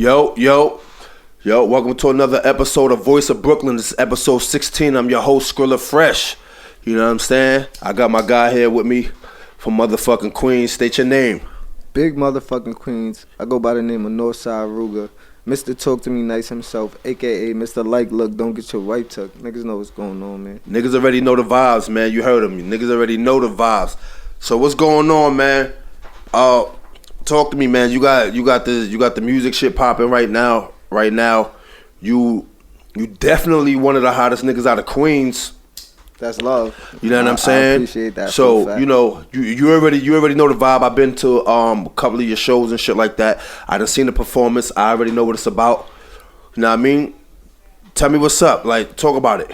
Yo, welcome to another episode of Voice of Brooklyn. This is episode 16. I'm your host, Skrilla Fresh. You know what I'm saying? I got my guy here with me from motherfucking Queens. State your name. Big motherfucking Queens. I go by the name of Northside Rugga. Mr. Talk to Me Nice himself, a.k.a. Mr. Like Look, Don't Get Your Wife Tuck. Niggas know what's going on, man. Niggas already know the vibes, man. You heard them. Niggas already know the vibes. So what's going on, man? Talk to me, man. You got the music shit popping right now. You definitely one of the hottest niggas out of Queens. That's love. You know what I'm saying? I appreciate that. So, you know, you already know the vibe. I've been to a couple of your shows and shit like that. I done seen the performance. I already know what it's about. You know what I mean? Tell me what's up. Like, talk about it.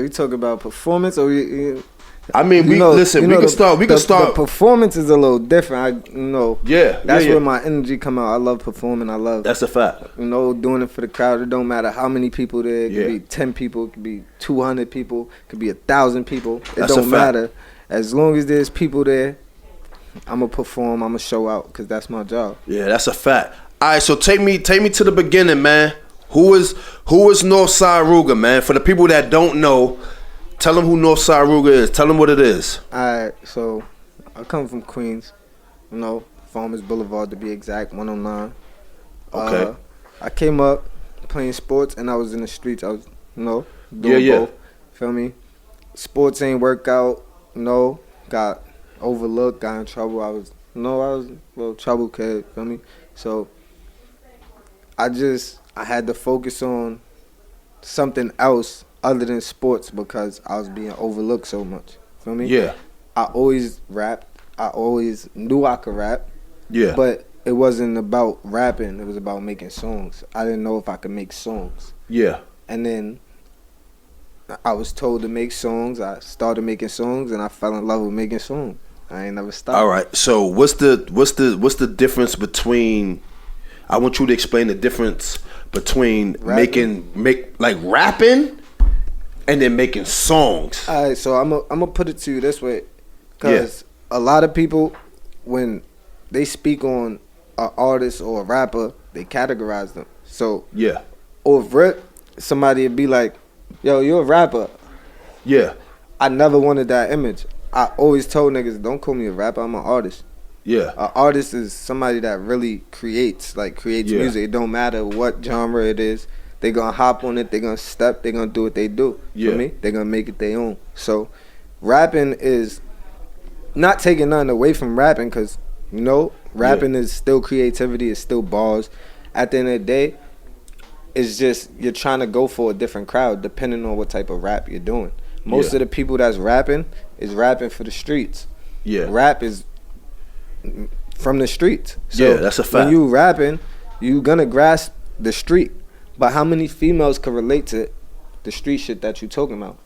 We talk about performance or I mean, we can start. The performance is a little different. That's yeah. where my energy come out. I love performing. That's a fact. Doing it for the crowd. It don't matter how many people there. It could be 10 people. It could be 200 people. It could be 1,000 people. It don't matter. As long as there's people there, I'ma perform. I'ma show out because that's my job. Yeah, that's a fact. All right, so take me to the beginning, man. Who is Northside Rugga, man? For the people that don't know. Tell them who Northside Rugga is. Tell them what it is. Alright, so I come from Queens, Farmers Boulevard to be exact, 109. Okay. I came up playing sports and I was in the streets. I was, doing both. Feel me? Sports ain't work out. Got overlooked, got in trouble. I was a little trouble kid. Feel me? So I had to focus on something else other than sports because I was being overlooked so much. Feel me? Yeah. I always rapped. I always knew I could rap. Yeah. But it wasn't about rapping. It was about making songs. I didn't know if I could make songs. Yeah. And then I was told to make songs. I started making songs and I fell in love with making songs. I ain't never stopped. All right. So what's the difference between? I want you to explain the difference between rapping and then making songs. All right, so I'm gonna put it to you this way, because a lot of people, when they speak on an artist or a rapper, they categorize them. So off rip, somebody would be like, "Yo, you're a rapper." Yeah. I never wanted that image. I always told niggas, "Don't call me a rapper. I'm an artist." Yeah. An artist is somebody that really creates music. It don't matter what genre it is. They gonna hop on it. They gonna step. They gonna do what they do. Yeah. For me, they gonna make it their own. So, rapping is not taking nothing away from rapping, cause rapping is still creativity. It's still bars. At the end of the day, it's just you're trying to go for a different crowd depending on what type of rap you're doing. Most of the people that's rapping is rapping for the streets. Yeah. Rap is from the streets. So that's a fact. When you rapping, you gonna grasp the street. But how many females can relate to the street shit that you talking about?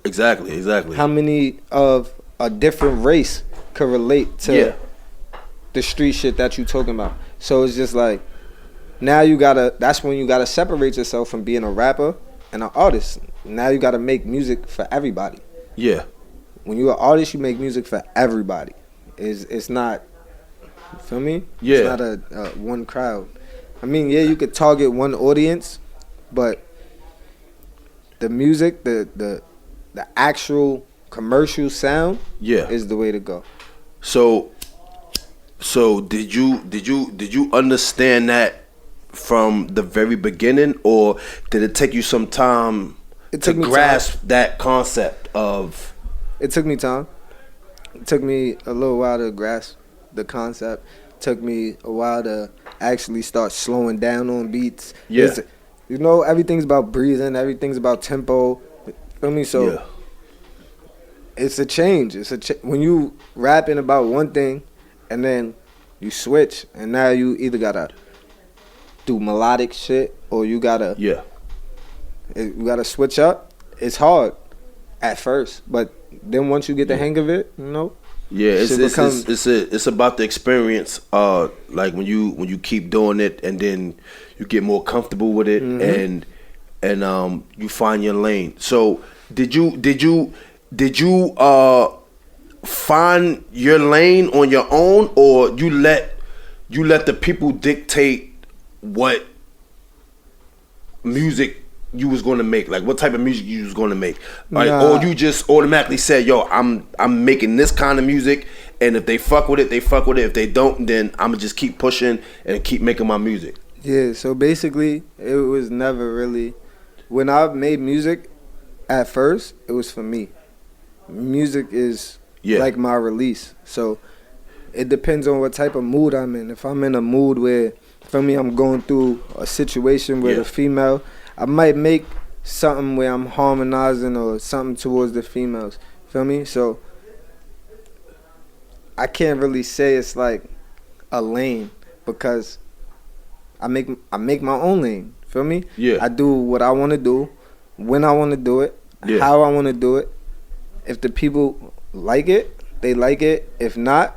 Exactly. How many of a different race could relate to the street shit that you talking about? So it's just like, now that's when you gotta separate yourself from being a rapper and an artist. Now you gotta make music for everybody. Yeah. When you're an artist, you make music for everybody. It's not, feel me? Yeah. It's not a one crowd. I mean, you could target one audience, but the music, the actual commercial sound, is the way to go. So did you understand that from the very beginning, or did it take you some time to grasp that concept of? It took me time. It took me a little while to grasp the concept. It took me a while to actually start slowing down on beats. Yeah. Everything's about breathing. Everything's about tempo. Feel me? So it's a change. When you rapping about one thing and then you switch and now you either gotta do melodic shit or you gotta switch up. It's hard at first, but then once you get the hang of it, Yeah, it's about the experience. Like when you keep doing it, and then you get more comfortable with it, and you find your lane. So did you find your lane on your own, or you let the people dictate what music you was going to make, like what type of music you was going to make, like, or you just automatically said, yo, I'm making this kind of music, and if they fuck with it, they fuck with it. If they don't, then I'm gonna just keep pushing and keep making my music. Yeah, so basically it was never really, when I made music at first, it was for me. Music is like my release, so it depends on what type of mood I'm in. If I'm in a mood where, for me, I'm going through a situation with a female, I might make something where I'm harmonizing or something towards the females. Feel me? So I can't really say it's like a lane, because I make my own lane. Feel me? Yeah. I do what I want to do, when I want to do it, how I want to do it. If the people like it, they like it. If not,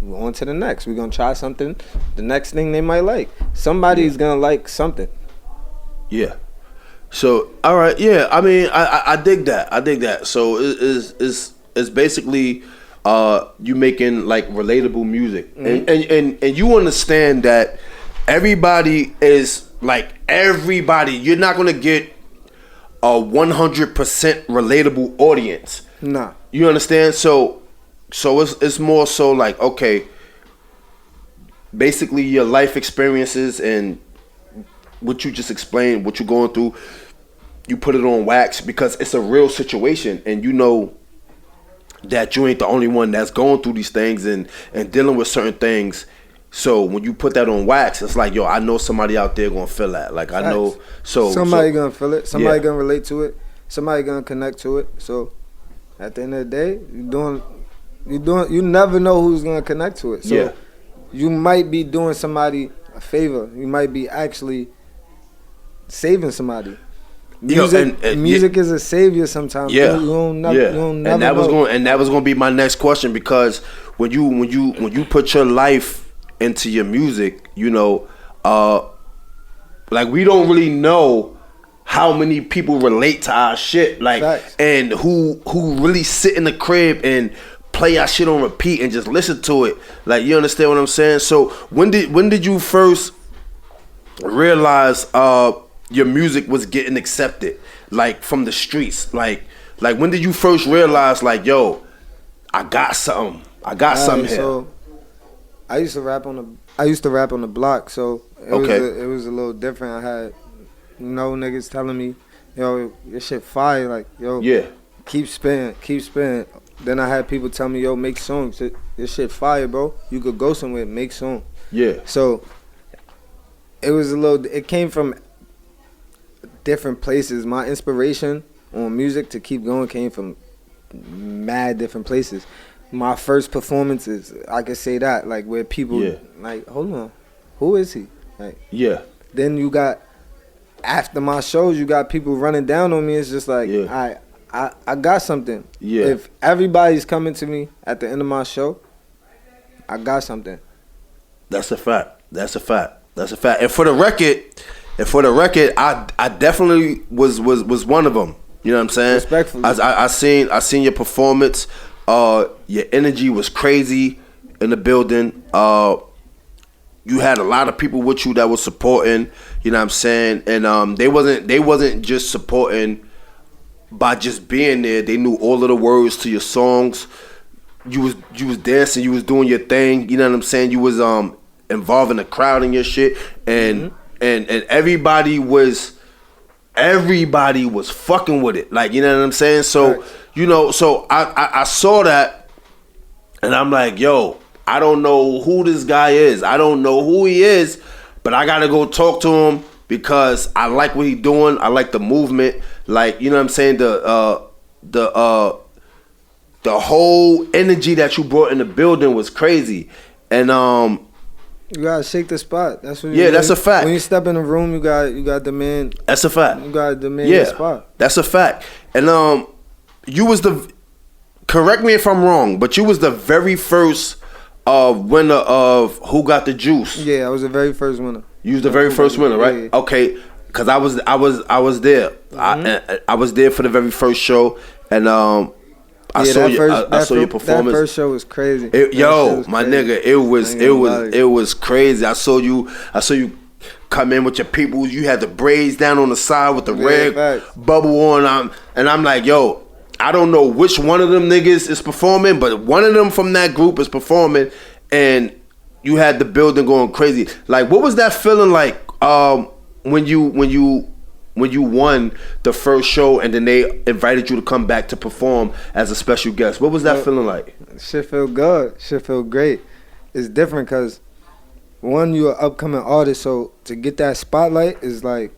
we're on to the next. We're gonna try something. The next thing they might like. Somebody's gonna like something. Yeah. So all right. Yeah. I mean, I dig that. I dig that. So it's basically you making like relatable music, and you understand that everybody is like everybody. You're not gonna get a 100% relatable audience. Nah. You understand? So it's more so like, okay, basically your life experiences and what you just explained, what you're going through, you put it on wax because it's a real situation, and you know that you ain't the only one that's going through these things and dealing with certain things. So when you put that on wax, it's like, yo, I know somebody out there gonna feel that. Like, I know, somebody gonna feel it. Somebody gonna relate to it. Somebody gonna connect to it. So at the end of the day, you never know who's gonna connect to it. So you might be doing somebody a favor. You might be actually saving somebody. Music is a savior sometimes. Yeah, you don't never and that know. was going to be my next question, because when you put your life into your music, you know, like, we don't really know how many people relate to our shit, like, Facts. And who really sit in the crib and play our shit on repeat and just listen to it. Like, you understand what I'm saying? So when did you first realize your music was getting accepted, like, from the streets? Like when did you first realize, like, yo, I got something here? So I used to rap on the block, so it was a little different. I had niggas telling me, yo, your shit fire, like, yo, keep spinning. Then I had people tell me, yo, make songs. This shit fire, bro. You could go somewhere, make songs. Yeah. So it came from different places. My inspiration on music to keep going came from mad different places. My first performances, I could say that, like, where people like, hold on, who is he? Like, then you got, after my shows, you got people running down on me. It's just like, I got something. If everybody's coming to me at the end of my show, I got something. That's a fact. And for the record, I definitely was one of them. You know what I'm saying? Respectfully. I seen your performance. Your energy was crazy in the building. You had a lot of people with you that was supporting. You know what I'm saying? And they wasn't just supporting by just being there. They knew all of the words to your songs. You was dancing. You was doing your thing. You know what I'm saying? You was involving the crowd in your shit, and everybody was fucking with it. Like, you know what I'm saying? So so I saw that, and I'm like, yo, I don't know who this guy is. I don't know who he is, but I gotta go talk to him because I like what he's doing. I like the movement. Like, you know what I'm saying? The whole energy that you brought in the building was crazy. And you gotta shake the spot. That's what. Yeah, that's a fact. When you step in the room, you got demand. That's a fact. You got demand the spot. That's a fact. And you was correct me if I'm wrong, but you was the very first winner of Who Got the Juice. Yeah, I was the very first winner. You was the very first winner, right? Yeah. Okay, because I was there. Mm-hmm. I was there for the very first show, and I saw your performance. That first show was crazy. Nigga, it was crazy. I saw you come in with your people. You had the braids down on the side with the red bubble on. And I'm like, yo, I don't know which one of them niggas is performing, but one of them from that group is performing, and you had the building going crazy. Like, what was that feeling like when you won the first show and then they invited you to come back to perform as a special guest? What was that feeling like? Shit feel good. Shit feel great. It's different because, one, you're an upcoming artist, so to get that spotlight is like,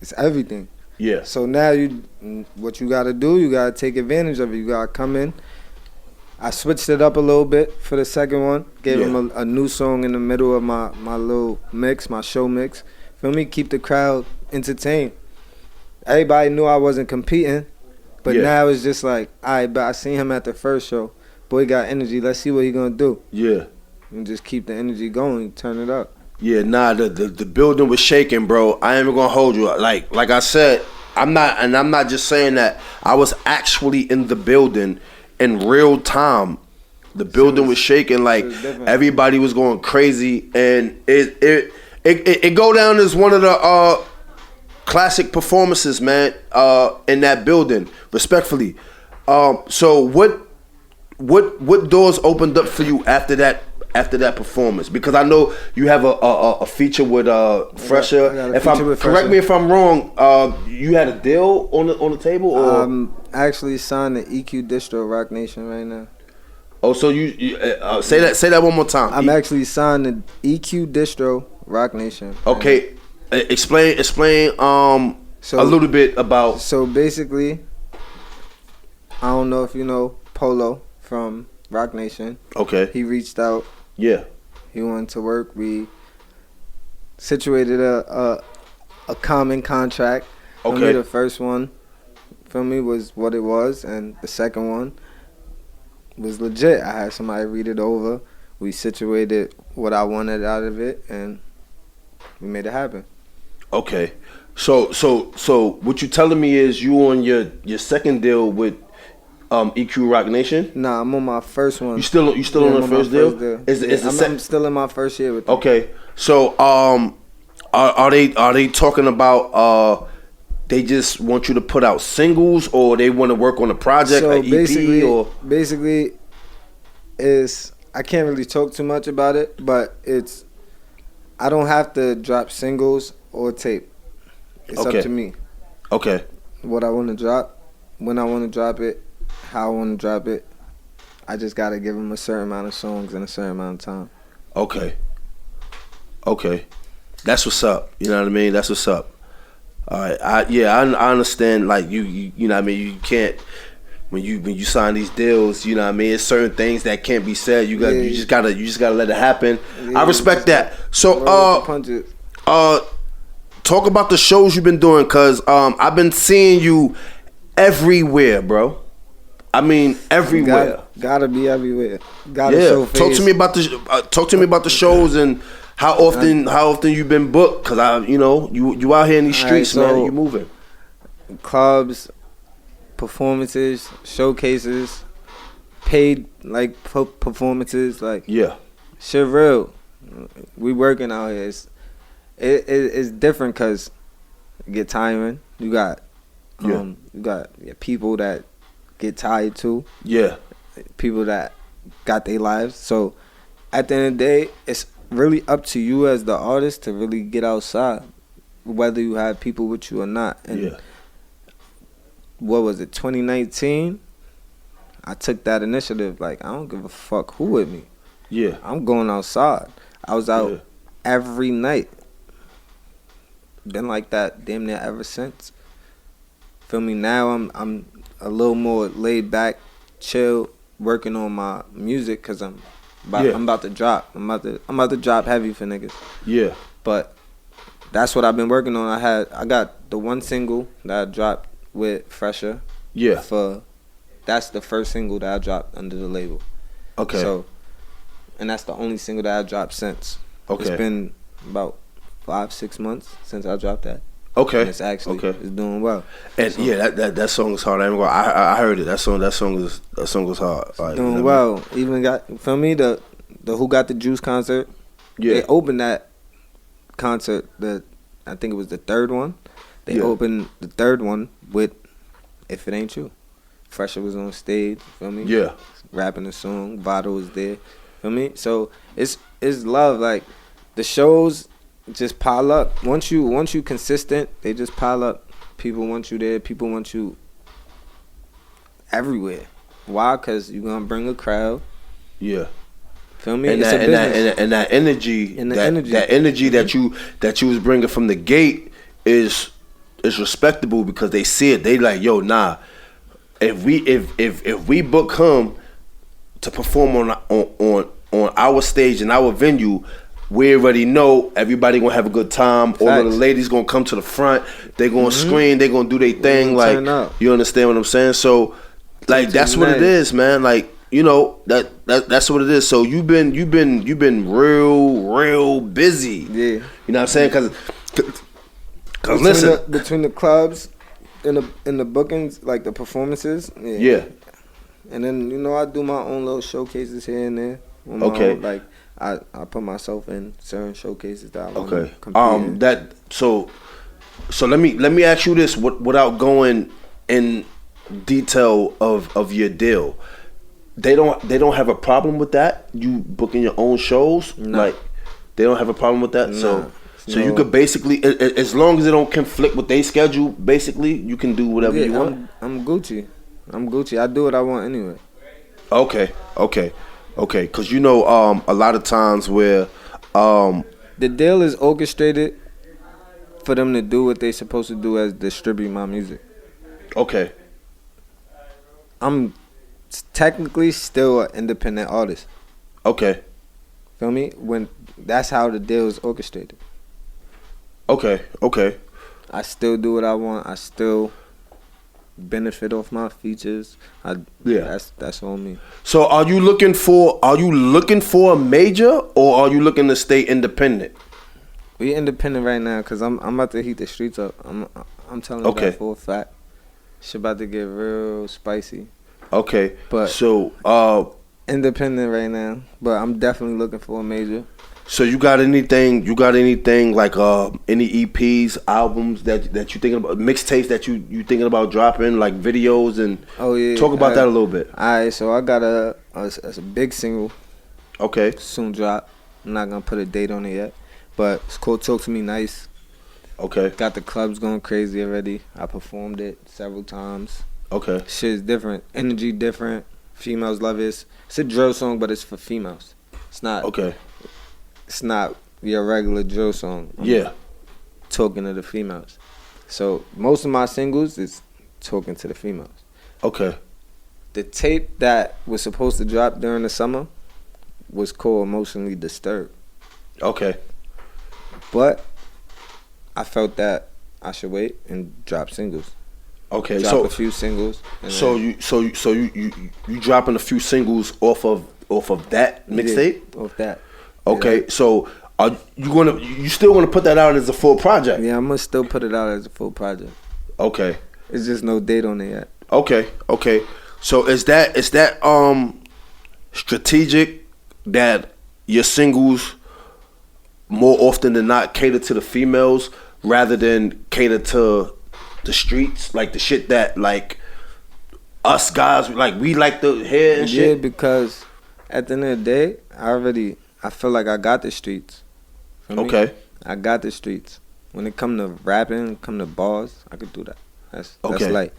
it's everything. Yeah. So now what you got to do, you got to take advantage of it. You got to come in. I switched it up a little bit for the second one. Gave him a new song in the middle of my little mix, my show mix. Feel me? Keep the crowd entertained. Everybody knew I wasn't competing, but now it's just like, all right, but I seen him at the first show. Boy got energy. Let's see what he gonna do. Yeah. And just keep the energy going. Turn it up. Yeah, nah, the building was shaking, bro. I ain't even gonna hold you. Like I said, I'm not just saying that. I was actually in the building in real time. The building was shaking, like everybody was going crazy, and it go down as one of the classic performances, man, in that building, respectfully. So what doors opened up for you after that performance? Because I know you have a feature with Fresher. Correct me if I'm wrong, you had a deal on the table, or I'm actually signed to EQ Distro Rock Nation right now. Oh, so you say that one more time. I'm actually signed to EQ Distro Rock Nation. Okay. Explain a little bit about. So basically, I don't know if you know Polo from Rock Nation. Okay. He reached out. Yeah. He wanted to work. We situated a common contract. Okay. For me, the first one, for me, was what it was, and the second one was legit. I had somebody read it over. We situated what I wanted out of it, and we made it happen. Okay, so what you telling me is you on your second deal with EQ Rock Nation? Nah, I'm on my first one. You still on the first deal? I'm still in my first year with them. Okay, so are they talking about they just want you to put out singles, or they want to work on a project, so like EP, or basically is I can't really talk too much about it, but it's I don't have to drop singles or tape. It's up to me. Okay. What I want to drop, when I want to drop it, how I want to drop it. I just got to give them a certain amount of songs in a certain amount of time. Okay. That's what's up. You know what I mean? That's what's up. All right. I understand. Like you know what I mean? You can't. When you sign these deals, you know what I mean, it's certain things that can't be said. You just gotta let it happen. I respect that. So talk about the shows you've been doing, cause I've been seeing you everywhere, bro. I mean everywhere. Gotta be everywhere. Show face. Talk to me about the shows and how often you've been booked, cause you out here in these streets, man. And you moving. Clubs, performances, showcases, paid like performances, like shit real. We working out here. It's different because it get tiring. You got people that get tired too. Yeah, people that got their lives. So at the end of the day, it's really up to you as the artist to really get outside, whether you have people with you or not. And what was it, 2019? I took that initiative. Like, I don't give a fuck who with me. Yeah, I'm going outside. I was out every night. Been like that damn near ever since. Feel me? Now I'm a little more laid back, chill, working on my music because I'm about to drop. I'm about to drop heavy for niggas. Yeah. But that's what I've been working on. I got the one single that I dropped with Fresher. Yeah. That's the first single that I dropped under the label. Okay. So, and that's the only single that I dropped since. Okay. It's been about 5-6 months since I dropped that. Okay. And it's actually it's doing well. And so, yeah, that song is hard. I heard it. That song was hard. Like, doing well. Even got the Who Got the Juice concert. Yeah. They opened that concert. I think it was the third one. They opened the third one with If It Ain't You. Fresher was on stage. Feel me? Yeah. Rapping the song. Vado was there. Feel me? So it's love. Like the shows just pile up. Once you consistent, they just pile up. People want you there. People want you everywhere. Why? Because you're gonna bring a crowd. Yeah. Feel me? And it's that, a business. And that energy, that energy that you was bringing from the gate is respectable because they see it. They like, yo, nah. If we book him to perform on our stage and our venue, we already know everybody gonna have a good time. Facts. All of the ladies gonna come to the front. They gonna scream. They gonna do their thing. Like, you understand what I'm saying? So, like, that's what it is, man. Like, you know, that's what it is. So you've been real busy. Yeah. You know what I'm saying? Cause listen, between the clubs and the bookings, like the performances. Yeah. And then, you know, I do my own little showcases here and there. Okay. Own, like I put myself in certain showcases that I want to compete in. So let me ask you this without going in detail of your deal. They don't have a problem with that? You booking your own shows? No. Like they don't have a problem with that? No. So you could basically, as long as it don't conflict with their schedule, basically you can do whatever you want. I'm Gucci. I do what I want anyway. Okay. Because you know, a lot of times where the deal is orchestrated for them to do what they supposed to do as distribute my music. Okay. I'm technically still an independent artist. Okay. Feel me? When that's how the deal is orchestrated. Okay. I still do what I want. I still benefit off my features. That's on me. So are you looking for a major or are you looking to stay independent? We independent right now because I'm about to heat the streets up. I'm telling you that for a fact. Shit about to get real spicy. Okay. But so independent right now, but I'm definitely looking for a major. So you got anything like any EPs, albums that you thinking about, mixtapes that you thinking about dropping, like videos and talk about that a little bit. Alright, so I got a big single. Okay. Soon drop. I'm not gonna put a date on it yet, but it's called Talk to Me Nice. Okay. Got the clubs going crazy already. I performed it several times. Okay. Shit's different, energy different. Females love it. It's a drill song, but it's for females. It's not. Okay. It's not your regular drill song. I'm talking to the females. So most of my singles is talking to the females. Okay. The tape that was supposed to drop during the summer was called Emotionally Disturbed. Okay. But I felt that I should wait and drop singles. Okay. Drop a few singles. So you dropping a few singles off of that mixtape? Yeah, off that. Okay, so are you still gonna put that out as a full project? Yeah, I'm gonna still put it out as a full project. Okay. It's just no date on it yet. Okay. So is that strategic that your singles more often than not cater to the females rather than cater to the streets, like the shit that like us guys like we like to hear and shit? Yeah, because at the end of the day, I feel like I got the streets. Okay. I got the streets. When it come to rapping, come to bars, I could do that. That's like,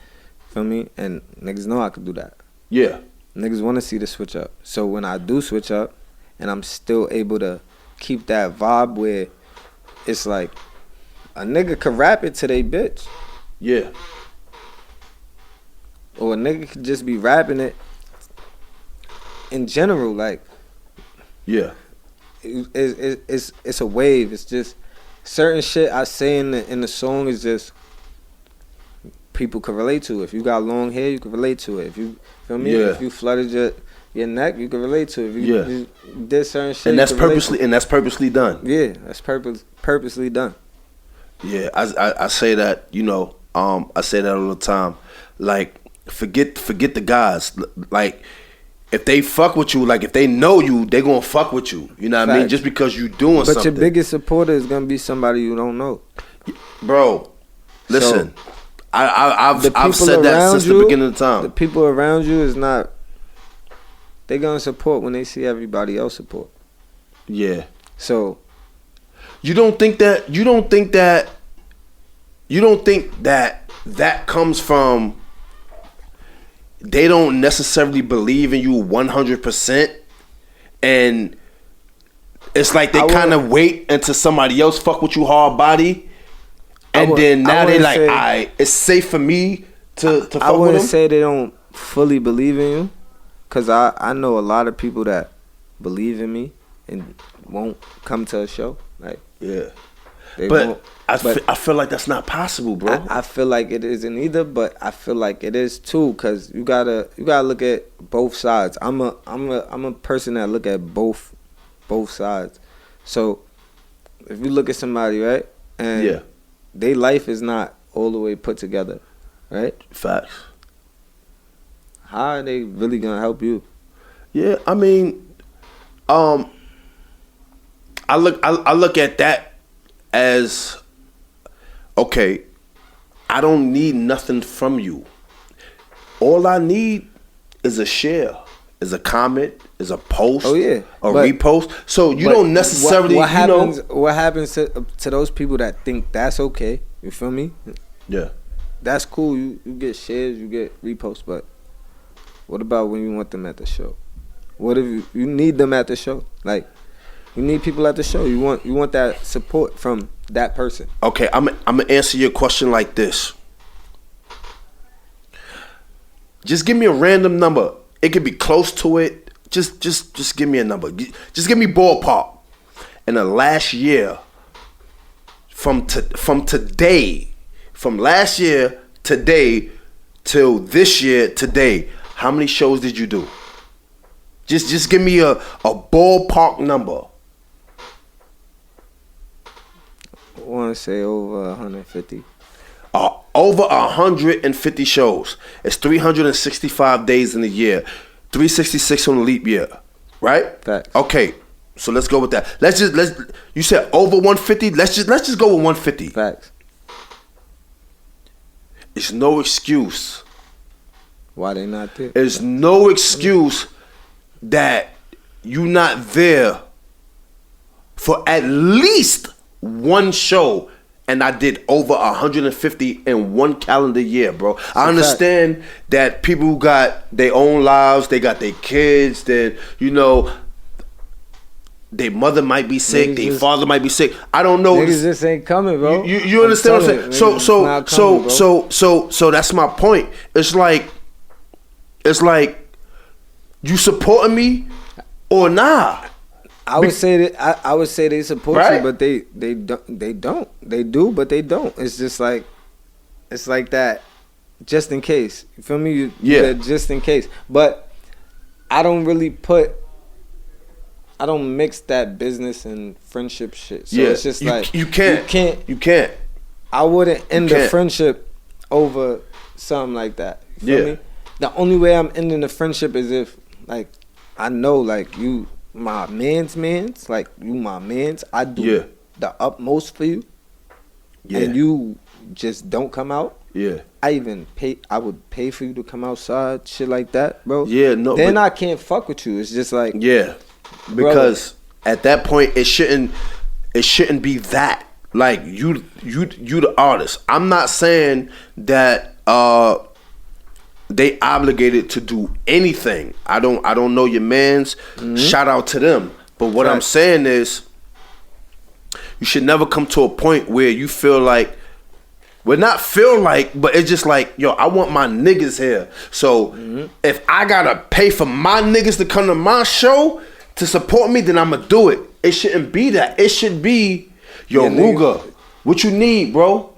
feel me? And niggas know I could do that. Yeah. Niggas want to see the switch up. So when I do switch up, and I'm still able to keep that vibe where it's like a nigga could rap it to they bitch. Yeah. Or a nigga could just be rapping it in general, like. Yeah. It's a wave. It's just certain shit I say in the song is just people can relate to. If you got long hair, you can relate to it. If you feel me, if you flooded your neck, you can relate to it. If you did certain shit, and that's purposely done. Yeah, that's purposely done. Yeah, I say that, you know, I say that all the time. Like, forget the guys. Like, if they fuck with you, like if they know you, they gonna fuck with you. You know what I mean? Just because you doing something. But your biggest supporter is gonna be somebody you don't know. Bro, listen. So, I've said that since the beginning of time. The people around you is not. They gonna support when they see everybody else support. Yeah. So. You don't think that comes from they don't necessarily believe in you 100%, and it's like they kind of wait until somebody else fuck with you hard body, and then now they like, alright, it's safe for me to fuck with them. I wouldn't say they don't fully believe in you, cause I know a lot of people that believe in me and won't come to a show. Like, yeah, but I feel like that's not possible, bro. I feel like it isn't either, but I feel like it is too, cause you gotta look at both sides. I'm a person that look at both sides. So if you look at somebody, right, and their life is not all the way put together, right? Facts. How are they really gonna help you? Yeah, I mean, I look at that as, okay, I don't need nothing from you. All I need is a share, is a comment, is a post, repost. So you don't necessarily, what happens to those people that think that's okay? You feel me? Yeah. That's cool. You get shares, you get reposts, but what about when you want them at the show? What if you need them at the show? Like, you need people at the show. You want that support from that person. Okay, I'm gonna answer your question like this. Just give me a random number. It could be close to it. Just give me a number. Just give me ballpark. In the last year, from last year today till this year today, how many shows did you do? Just give me a ballpark number. I want to say over 150. Over 150 shows. It's 365 days in a year. 366 on a leap year. Right? Facts. Okay. So let's go with that. You said over 150? Let's just go with 150. Facts. It's no excuse. Why they not there? There's no excuse that you not there for at least one show, and I did over 150 in one calendar year, bro. I understand that people who got their own lives, they got their kids, that, you know, their mother might be sick, their father might be sick. I don't know. Niggas just ain't coming, bro. You understand what I'm saying? So that's my point. It's like you supporting me or nah? I would say they support you, but they don't. They do, but they don't. It's just like, it's like that, just in case. You feel me? Yeah, just in case. But I don't mix that business and friendship shit. So it's just like you can't. I wouldn't end a friendship over something like that. You feel me? The only way I'm ending the friendship is if, like, I know, like, you my mans, like, you my mans. I do the utmost for you. Yeah. And you just don't come out. Yeah. I would pay for you to come outside, shit like that, bro. Yeah, no. Then I can't fuck with you. It's just like, because at that point it shouldn't be that. Like, you the artist. I'm not saying that they obligated to do anything. I don't know your mans. Mm-hmm. Shout out to them. But what I'm saying is, you should never come to a point where you feel like, but it's just like, yo, I want my niggas here. So if I gotta pay for my niggas to come to my show to support me, then I'ma do it. It shouldn't be that. It should be, yo, Rugga, what you need, bro?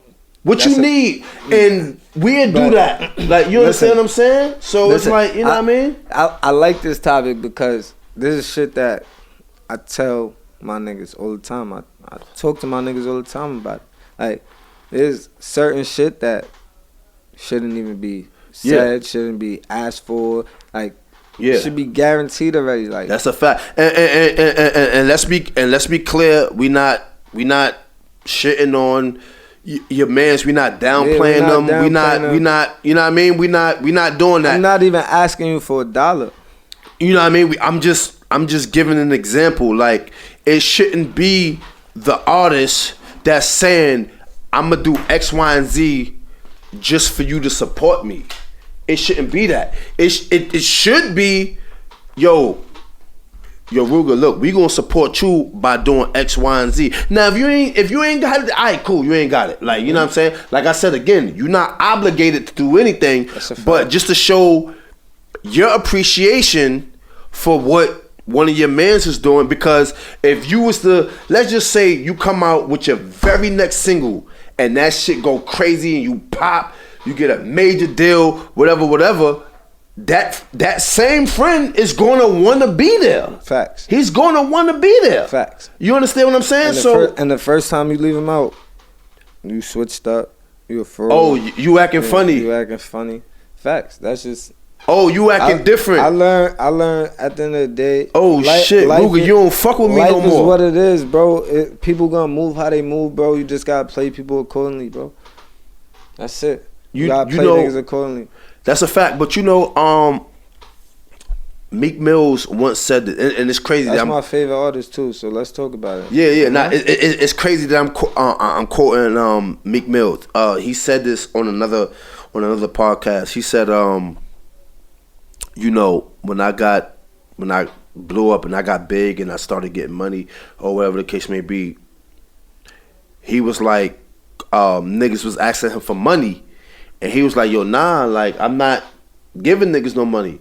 What you need? And we'll do that. Like, you understand what I'm saying? So it's like, you know what I mean? I like this topic because this is shit that I tell my niggas all the time. I talk to my niggas all the time about it. Like, There's certain shit that shouldn't even be said, shouldn't be asked for. Like, it should be guaranteed already. Like, that's a fact. And let's be clear. We not shitting on your mans. We not downplaying them. We not. You know what I mean? We not doing that. I'm not even asking you for $1. You know what I mean? I'm just giving an example. Like, it shouldn't be the artist that's saying, I'm gonna do X, Y, and Z just for you to support me. It shouldn't be that. It should be, yo, Rugga, look, we gonna support you by doing X, Y, and Z. Now, if you ain't got it, all right, cool, you ain't got it. Like, you know what I'm saying? Like I said again, you're not obligated to do anything, but just to show your appreciation for what one of your mans is doing. Because if you was to, let's just say you come out with your very next single and that shit go crazy and you pop, you get a major deal, whatever, that same friend is gonna wanna be there. Facts. He's gonna wanna be there. Facts. You understand what I'm saying? And the first time you leave him out, you switched up. You a fraud. Oh, you acting funny. You acting funny. Facts. That's just. Oh, you acting different. I learned at the end of the day. Oh shit, Rugga, you don't fuck with me no more. Life is what it is, bro. People gonna move how they move, bro. You just gotta play people accordingly, bro. That's it. You gotta play niggas accordingly. That's a fact. But you know, Meek Mills once said that, and it's crazy. That's my favorite artist too. So let's talk about it. Yeah. Nah, it's crazy that I'm quoting Meek Mills. He said this on another podcast. He said, you know, when I blew up and I got big and I started getting money or whatever the case may be, he was like, niggas was asking him for money, and he was like, yo, nah, like, I'm not giving niggas no money.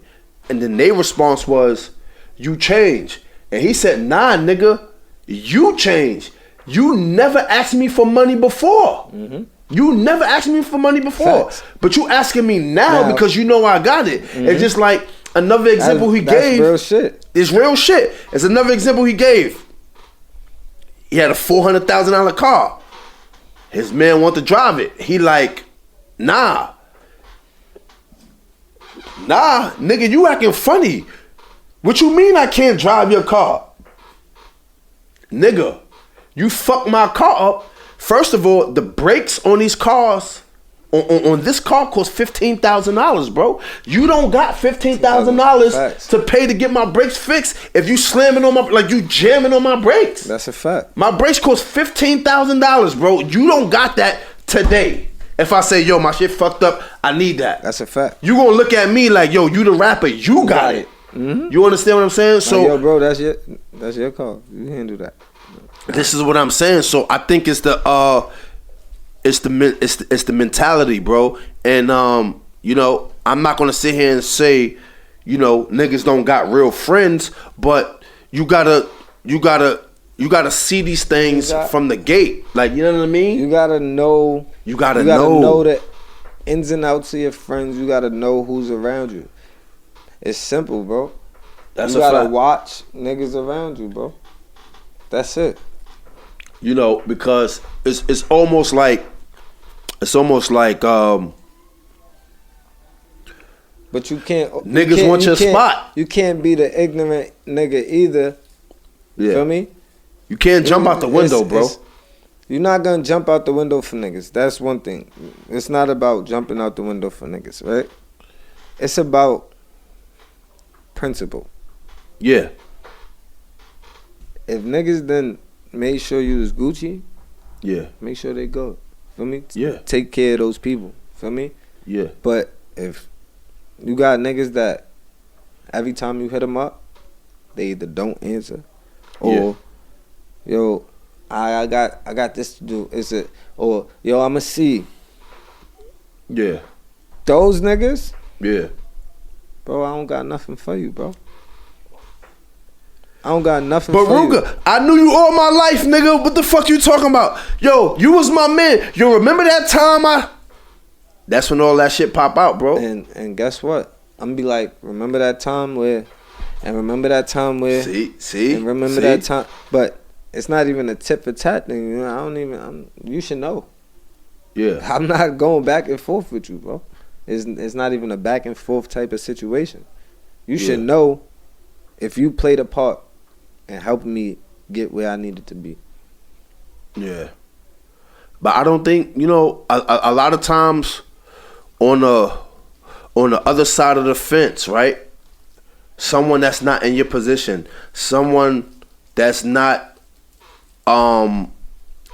And then their response was, you change. And he said, nah, nigga, you change. You never asked me for money before. Mm-hmm. You never asked me for money before. Facts. But you asking me now because you know I got it. Mm-hmm. It's just like another example he gave. That's real shit. It's real shit. It's another example he gave. He had a $400,000 car. His man wanted to drive it. He like, nah, nigga, you acting funny. What you mean I can't drive your car? Nigga, you fucked my car up. First of all, the brakes on these cars, on this car cost $15,000, bro. You don't got $15,000 to pay to get my brakes fixed if you slamming on you jamming on my brakes. That's a fact. My brakes cost $15,000, bro. You don't got that today. If I say, yo, my shit fucked up, I need that. That's a fact. You gonna look at me like, yo, you the rapper, you got it. Mm-hmm. You understand what I'm saying? So, like, yo, bro, that's your call. You handle that. This is what I'm saying. So I think it's the mentality, bro. And you know, I'm not gonna sit here and say, you know, niggas don't got real friends, but you gotta see these things from the gate. Like, you know what I mean? You gotta know. You gotta know the ins and outs of your friends. You gotta know who's around you. It's simple, bro. You gotta watch niggas around you, bro. That's it. You know, because it's almost like but you can't. Niggas want your spot. You can't be the ignorant nigga either. Yeah. Feel me? You can't jump out the window, bro. You're not gonna jump out the window for niggas. That's one thing. It's not about jumping out the window for niggas, right? It's about principle. Yeah. If niggas then made sure you was Gucci, yeah, make sure they go. Feel me? Yeah. Take care of those people. Feel me? Yeah. But if you got niggas that every time you hit them up, they either don't answer or yo, I got this to do. Or yo, I'ma see. Yeah. Those niggas? Yeah. Bro, I don't got nothing for you, bro. I don't got nothing for you. But Rugga, I knew you all my life, nigga. What the fuck you talking about? Yo, you was my man. Yo, remember that time That's when all that shit pop out, bro. And guess what? I'm gonna be like, remember that time where... And remember that time where... See? And remember that time... But it's not even a tit for tat thing. You know, you should know. Yeah. I'm not going back and forth with you, bro. It's not even a back and forth type of situation. You should know if you played a part in helping me get where I needed to be. Yeah. But I don't think, you know, a lot of times on the other side of the fence, right? Someone that's not in your position, someone that's not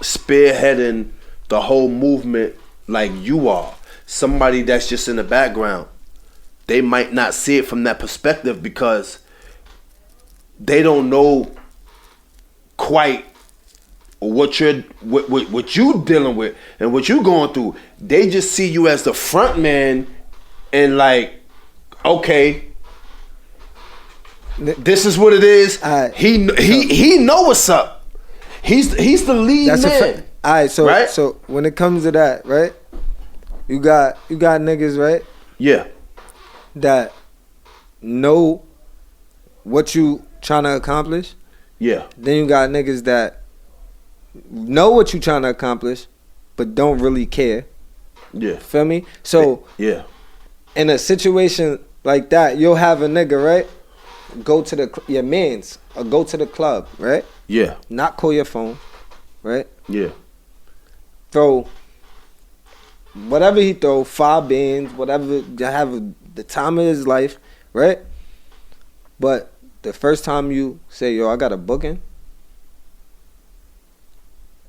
spearheading the whole movement like you are, somebody that's just in the background, they might not see it from that perspective because they don't know quite what you dealing with and what you going through. They just see you as the front man and like, okay, this is what it is. He know what's up. He's the lead man. All right, so right? So when it comes to that, right? You got niggas, right? Yeah. That know what you trying to accomplish. Yeah. Then you got niggas that know what you trying to accomplish, but don't really care. Yeah. Feel me? So yeah. In a situation like that, you'll have a nigga, right? Go to your mans or go to the club, right? Yeah. Not call your phone, right? Yeah. Throw whatever he throw, 5 bands, whatever, have the time of his life, right? But the first time you say, yo, I got a booking,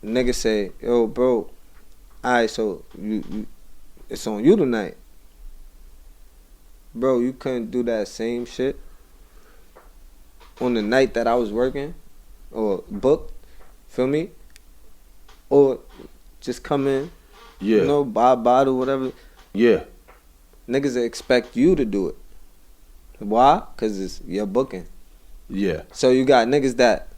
nigga say, yo, bro, alright, so you it's on you tonight. Bro, you couldn't do that same shit on the night that I was working or booked, feel me? Or just come in, you know, buy a bottle, whatever. Yeah. Niggas expect you to do it. Why? Because it's your booking. Yeah. So you got niggas that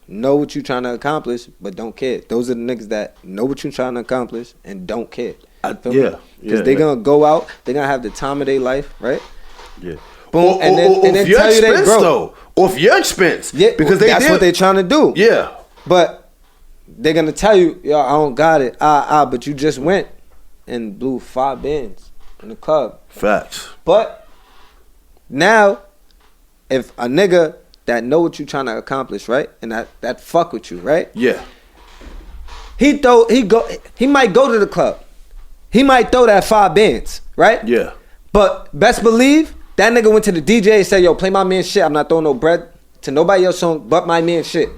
know what you trying to accomplish, but don't care. Those are the niggas that know what you trying to accomplish and don't care. Because they're going to go out, they're going to have the time of their life, right? Yeah. Boom, and then your tell you they expense, broke. though. Off your expense. Yeah, because that's what they trying to do. Yeah. But they're going to tell you, yo, I don't got it. But you just went and blew 5 bands in the club. Facts. But now, if a nigga that know what you trying to accomplish, right? And that fuck with you, right? Yeah. He might go to the club. He might throw that 5 bands, right? Yeah. But best believe that nigga went to the DJ and said, yo, play my man shit. I'm not throwing no bread to nobody else's song but my man shit.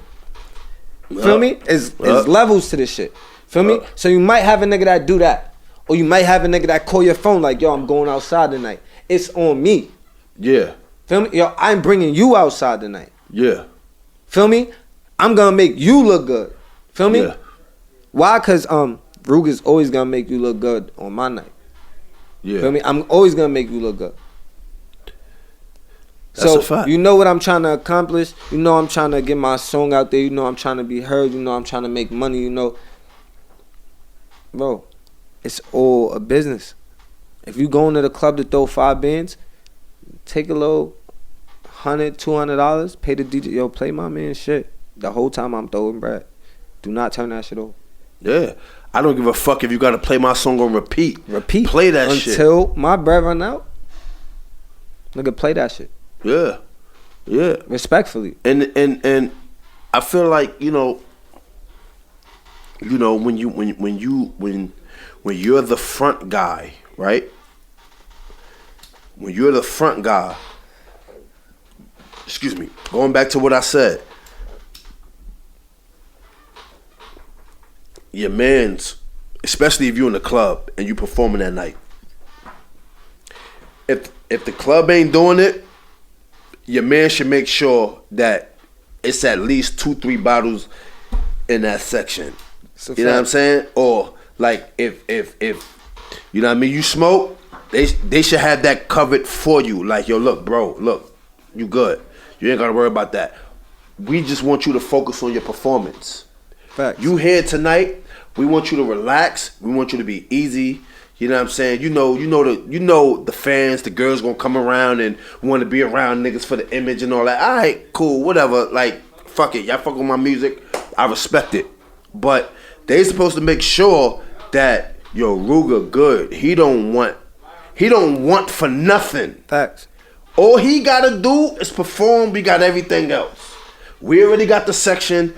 Feel me? It's levels to this shit. Feel me? So you might have a nigga that do that. Or you might have a nigga that call your phone like, yo, I'm going outside tonight. It's on me. Yeah. Feel me? Yo, I'm bringing you outside tonight. Yeah. Feel me? I'm gonna make you look good. Feel me? Yeah. Why? Cause Rugga's always gonna make you look good on my night. Yeah. Feel me? I'm always gonna make you look good. That's so a fact. You know what I'm trying to accomplish. You know I'm trying to get my song out there. You know I'm trying to be heard. You know I'm trying to make money. You know, bro, it's all a business. If you go into the club to throw 5 bands, take a little $100, $200, pay the DJ. Yo, play my man shit. The whole time I'm throwing bread. Do not turn that shit off. Yeah. I don't give a fuck if you gotta play my song on repeat. Repeat. Play that shit. Until my bread run out. Nigga, play that shit. Yeah. Yeah. Respectfully. And I feel like, you know, when you're the front guy, right? When you're the front guy, excuse me, going back to what I said, your mans, especially if you're in the club and you performing that night, if the club ain't doing it, your man should make sure that it's at least 2-3 bottles in that section. You know what I'm saying? Or like if you know what I mean, you smoke, they should have that covered for you. Like, yo, look, bro, look, you good. You ain't gotta worry about that. We just want you to focus on your performance. Facts. You here tonight, we want you to relax. We want you to be easy. You know what I'm saying? You know the fans, the girls gonna come around and want to be around niggas for the image and all that. All right, cool, whatever. Like, fuck it. Y'all fuck with my music. I respect it. But they supposed to make sure that Rugga good. He don't want for nothing. Facts. All he gotta do is perform. We got everything else. We already got the section.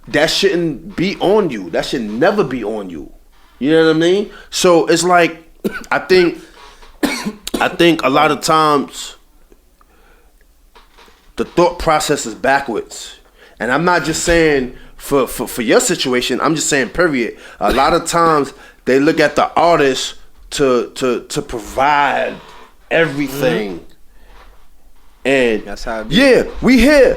That shouldn't be on you. That should never be on you. You know what I mean? So it's like, I think a lot of times the thought process is backwards. And I'm not just saying for your situation, I'm just saying period. A lot of times they look at the artist to provide everything. Mm-hmm. And that's how it be. Yeah, we here.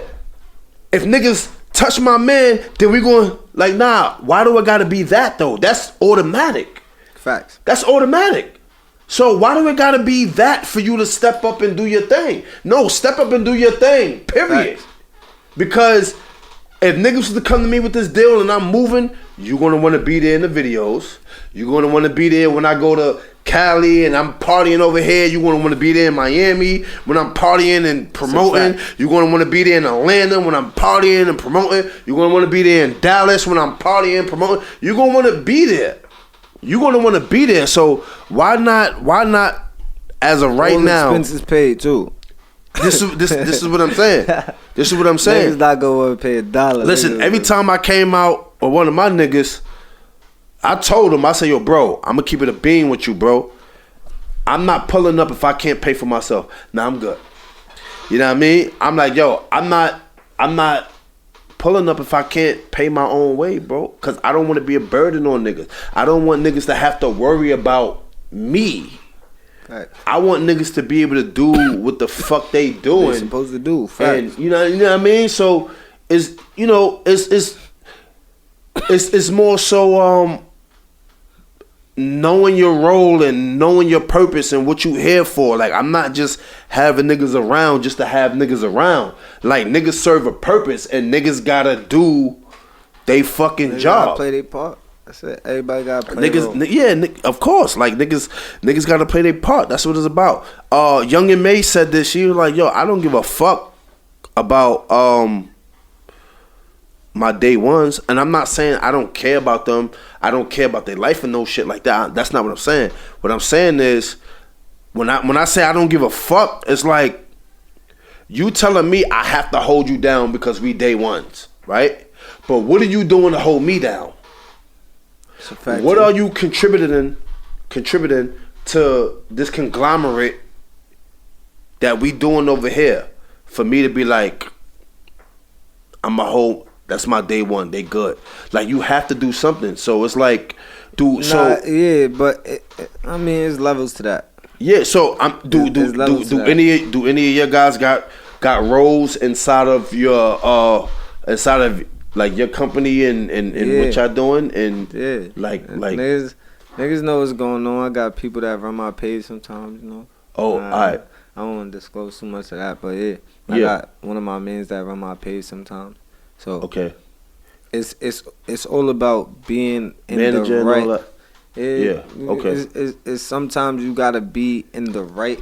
If niggas touch my man, then we going like, nah, why do I gotta be that though? That's automatic. Facts. That's automatic. So why do it gotta be that for you to step up and do your thing? No, step up and do your thing, period. Facts. Because if niggas was to come to me with this deal and I'm moving, you're gonna wanna be there in the videos. You're gonna wanna be there when I go to Cali and I'm partying over here. You're gonna wanna be there in Miami when I'm partying and promoting. You're gonna wanna be there in Atlanta when I'm partying and promoting. You're gonna wanna be there in Dallas when I'm partying and promoting. You're gonna wanna be there. You're gonna wanna be there. So why not as of right now? All expenses paid too. This is what I'm saying. This is what I'm saying. Niggas not gonna pay $1. Listen, every time I came out with one of my niggas, I told him, I said, yo, bro, I'm gonna keep it a bean with you, bro. I'm not pulling up if I can't pay for myself. Nah, I'm good. You know what I mean? I'm like, yo, I'm not pulling up if I can't pay my own way, bro. Cause I don't want to be a burden on niggas. I don't want niggas to have to worry about me. Right. I want niggas to be able to do what the fuck they doing. They're supposed to do. Facts. And you know what I mean? So it's more so knowing your role and knowing your purpose and what you here for. Like, I'm not just having niggas around just to have niggas around. Like, niggas serve a purpose and niggas gotta do they fucking job. Gotta play their part. That's it. Everybody gotta play their role. Yeah, of course. Like, niggas gotta play their part. That's what it's about. Young and May said this. She was like, yo, I don't give a fuck about my day ones, and I'm not saying I don't care about them. I don't care about their life and no shit like that. That's not what I'm saying. What I'm saying is, when I say I don't give a fuck, it's like you telling me I have to hold you down because we day ones, right? But what are you doing to hold me down? It's a fact. What are you contributing to this conglomerate that we doing over here for me to be like, I'm a whole. That's my day one. They good. Like, you have to do something. So it's like, yeah, but I mean, there's levels to that. Yeah. So do any of your guys got roles inside of your like your company and what y'all doing and like niggas know what's going on. I got people that run my page sometimes, you know. Oh, all right. I don't want to disclose too much of that, but I got one of my mans that run my page sometimes. So okay, it's all about being in manager the right. And all that. Yeah. Okay. It's sometimes you gotta be in the right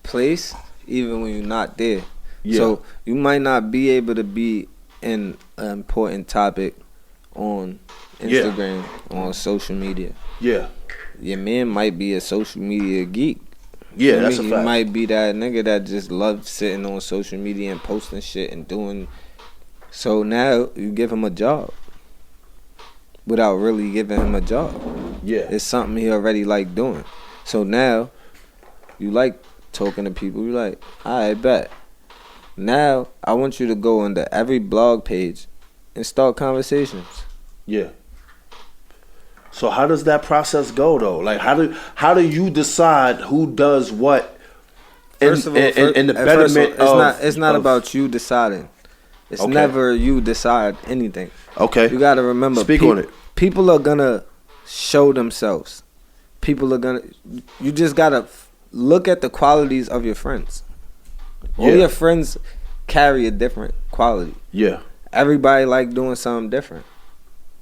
place even when you're not there. Yeah. So you might not be able to be in an important topic on Instagram, on social media. Yeah. Your man might be a social media geek. Yeah, that's a fact. He might be that nigga that just loves sitting on social media and posting shit and doing. So now you give him a job without really giving him a job. Yeah. It's something he already like doing. So now you like talking to people. You like, I bet. Now I want you to go under every blog page and start conversations. Yeah. So how does that process go though? Like how do you decide who does what? First of all, in the betterment it's not about you deciding. It's never you decide anything. Okay. You gotta remember. Speak on it. People are gonna show themselves. You just gotta look at the qualities of your friends. All your friends carry a different quality. Yeah. Everybody like doing something different.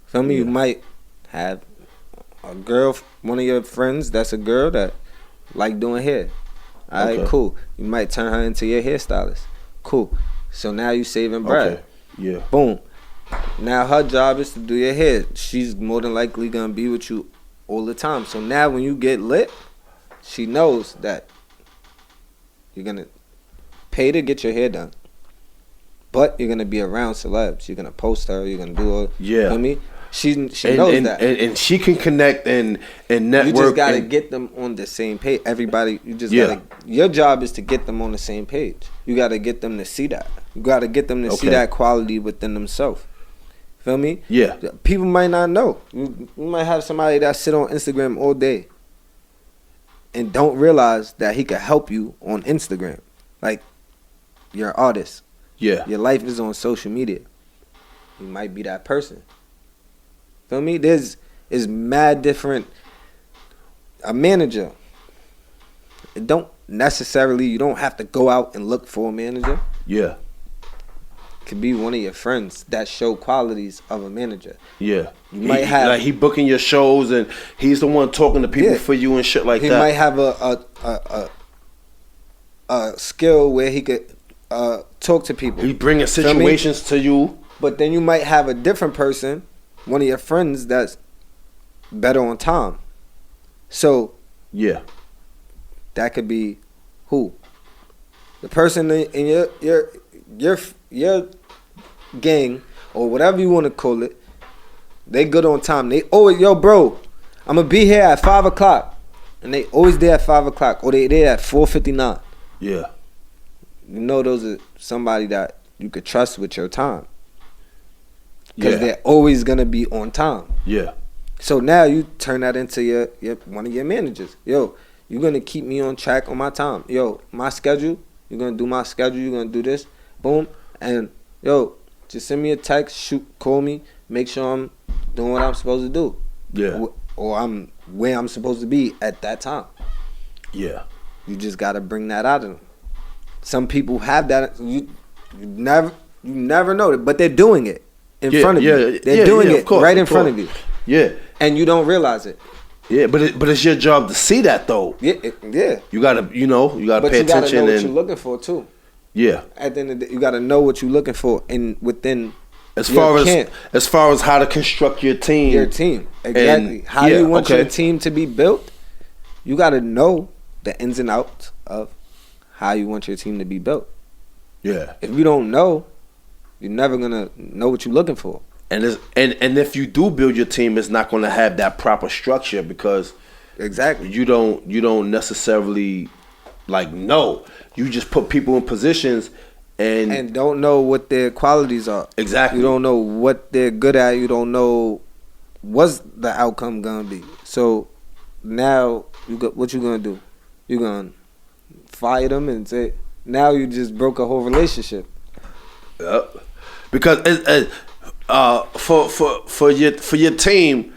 Feel me? You might have a girl, one of your friends that's a girl that like doing hair. Alright, cool. You might turn her into your hairstylist. Cool. So now you saving bread. Okay. Yeah. Boom. Now her job is to do your hair. She's more than likely gonna be with you all the time. So now when you get lit, she knows that you're gonna pay to get your hair done. But you're gonna be around celebs. You're gonna post her. You're gonna do her. Yeah. You know what I mean? She knows that. And she can connect and network. You just gotta get them on the same page. Everybody, you just gotta. Your job is to get them on the same page. You gotta get them to see that. You gotta get them to see that quality within themselves. Feel me? Yeah. People might not know. You might have somebody that sit on Instagram all day and don't realize that he could help you on Instagram. Like, you're an artist. Yeah. Your life is on social media. You might be that person. Feel me? There's mad different. A manager. It don't necessarily, you don't have to go out and look for a manager. Yeah. It could be one of your friends that show qualities of a manager. Yeah. You might have, like, he booking your shows and he's the one talking to people for you and shit like that. He might have a skill where he could talk to people. He bringing situations to you. But then you might have a different person, one of your friends that's better on time. So yeah, that could be who? The person in your gang or whatever you want to call it. They good on time. They yo bro, I'm gonna be here at 5:00, and they always there at 5:00 or they there at 4:59. Yeah, you know those are somebody that you could trust with your time. Because they're always gonna be on time. Yeah. So now you turn that into your one of your managers. Yo, you're gonna keep me on track on my time. Yo, my schedule. You're gonna do my schedule. You're gonna do this. Boom. And yo, just send me a text. Call me. Make sure I'm doing what I'm supposed to do. Yeah. Or I'm where I'm supposed to be at that time. Yeah. You just gotta bring that out of them. Some people have that. You never know it, but they're doing it. In front of you. They're doing it right in front of you. Yeah. And you don't realize it. Yeah, but it's your job to see that though. Yeah. You gotta pay attention. But you gotta know what you're looking for too. Yeah. At the end of the day, you gotta know what you're looking for within as far as how to construct your team. Your team. Exactly. How you want your team to be built, you gotta know the ins and outs of how you want your team to be built. Yeah. If you don't know, you're never gonna know what you're looking for. And if you do build your team, it's not gonna have that proper structure because you don't necessarily know. You just put people in positions and don't know what their qualities are. Exactly. You don't know what they're good at. You don't know what's the outcome gonna be. So now what you gonna do? You gonna fire them and say now you just broke a whole relationship. Yep. Because for your team,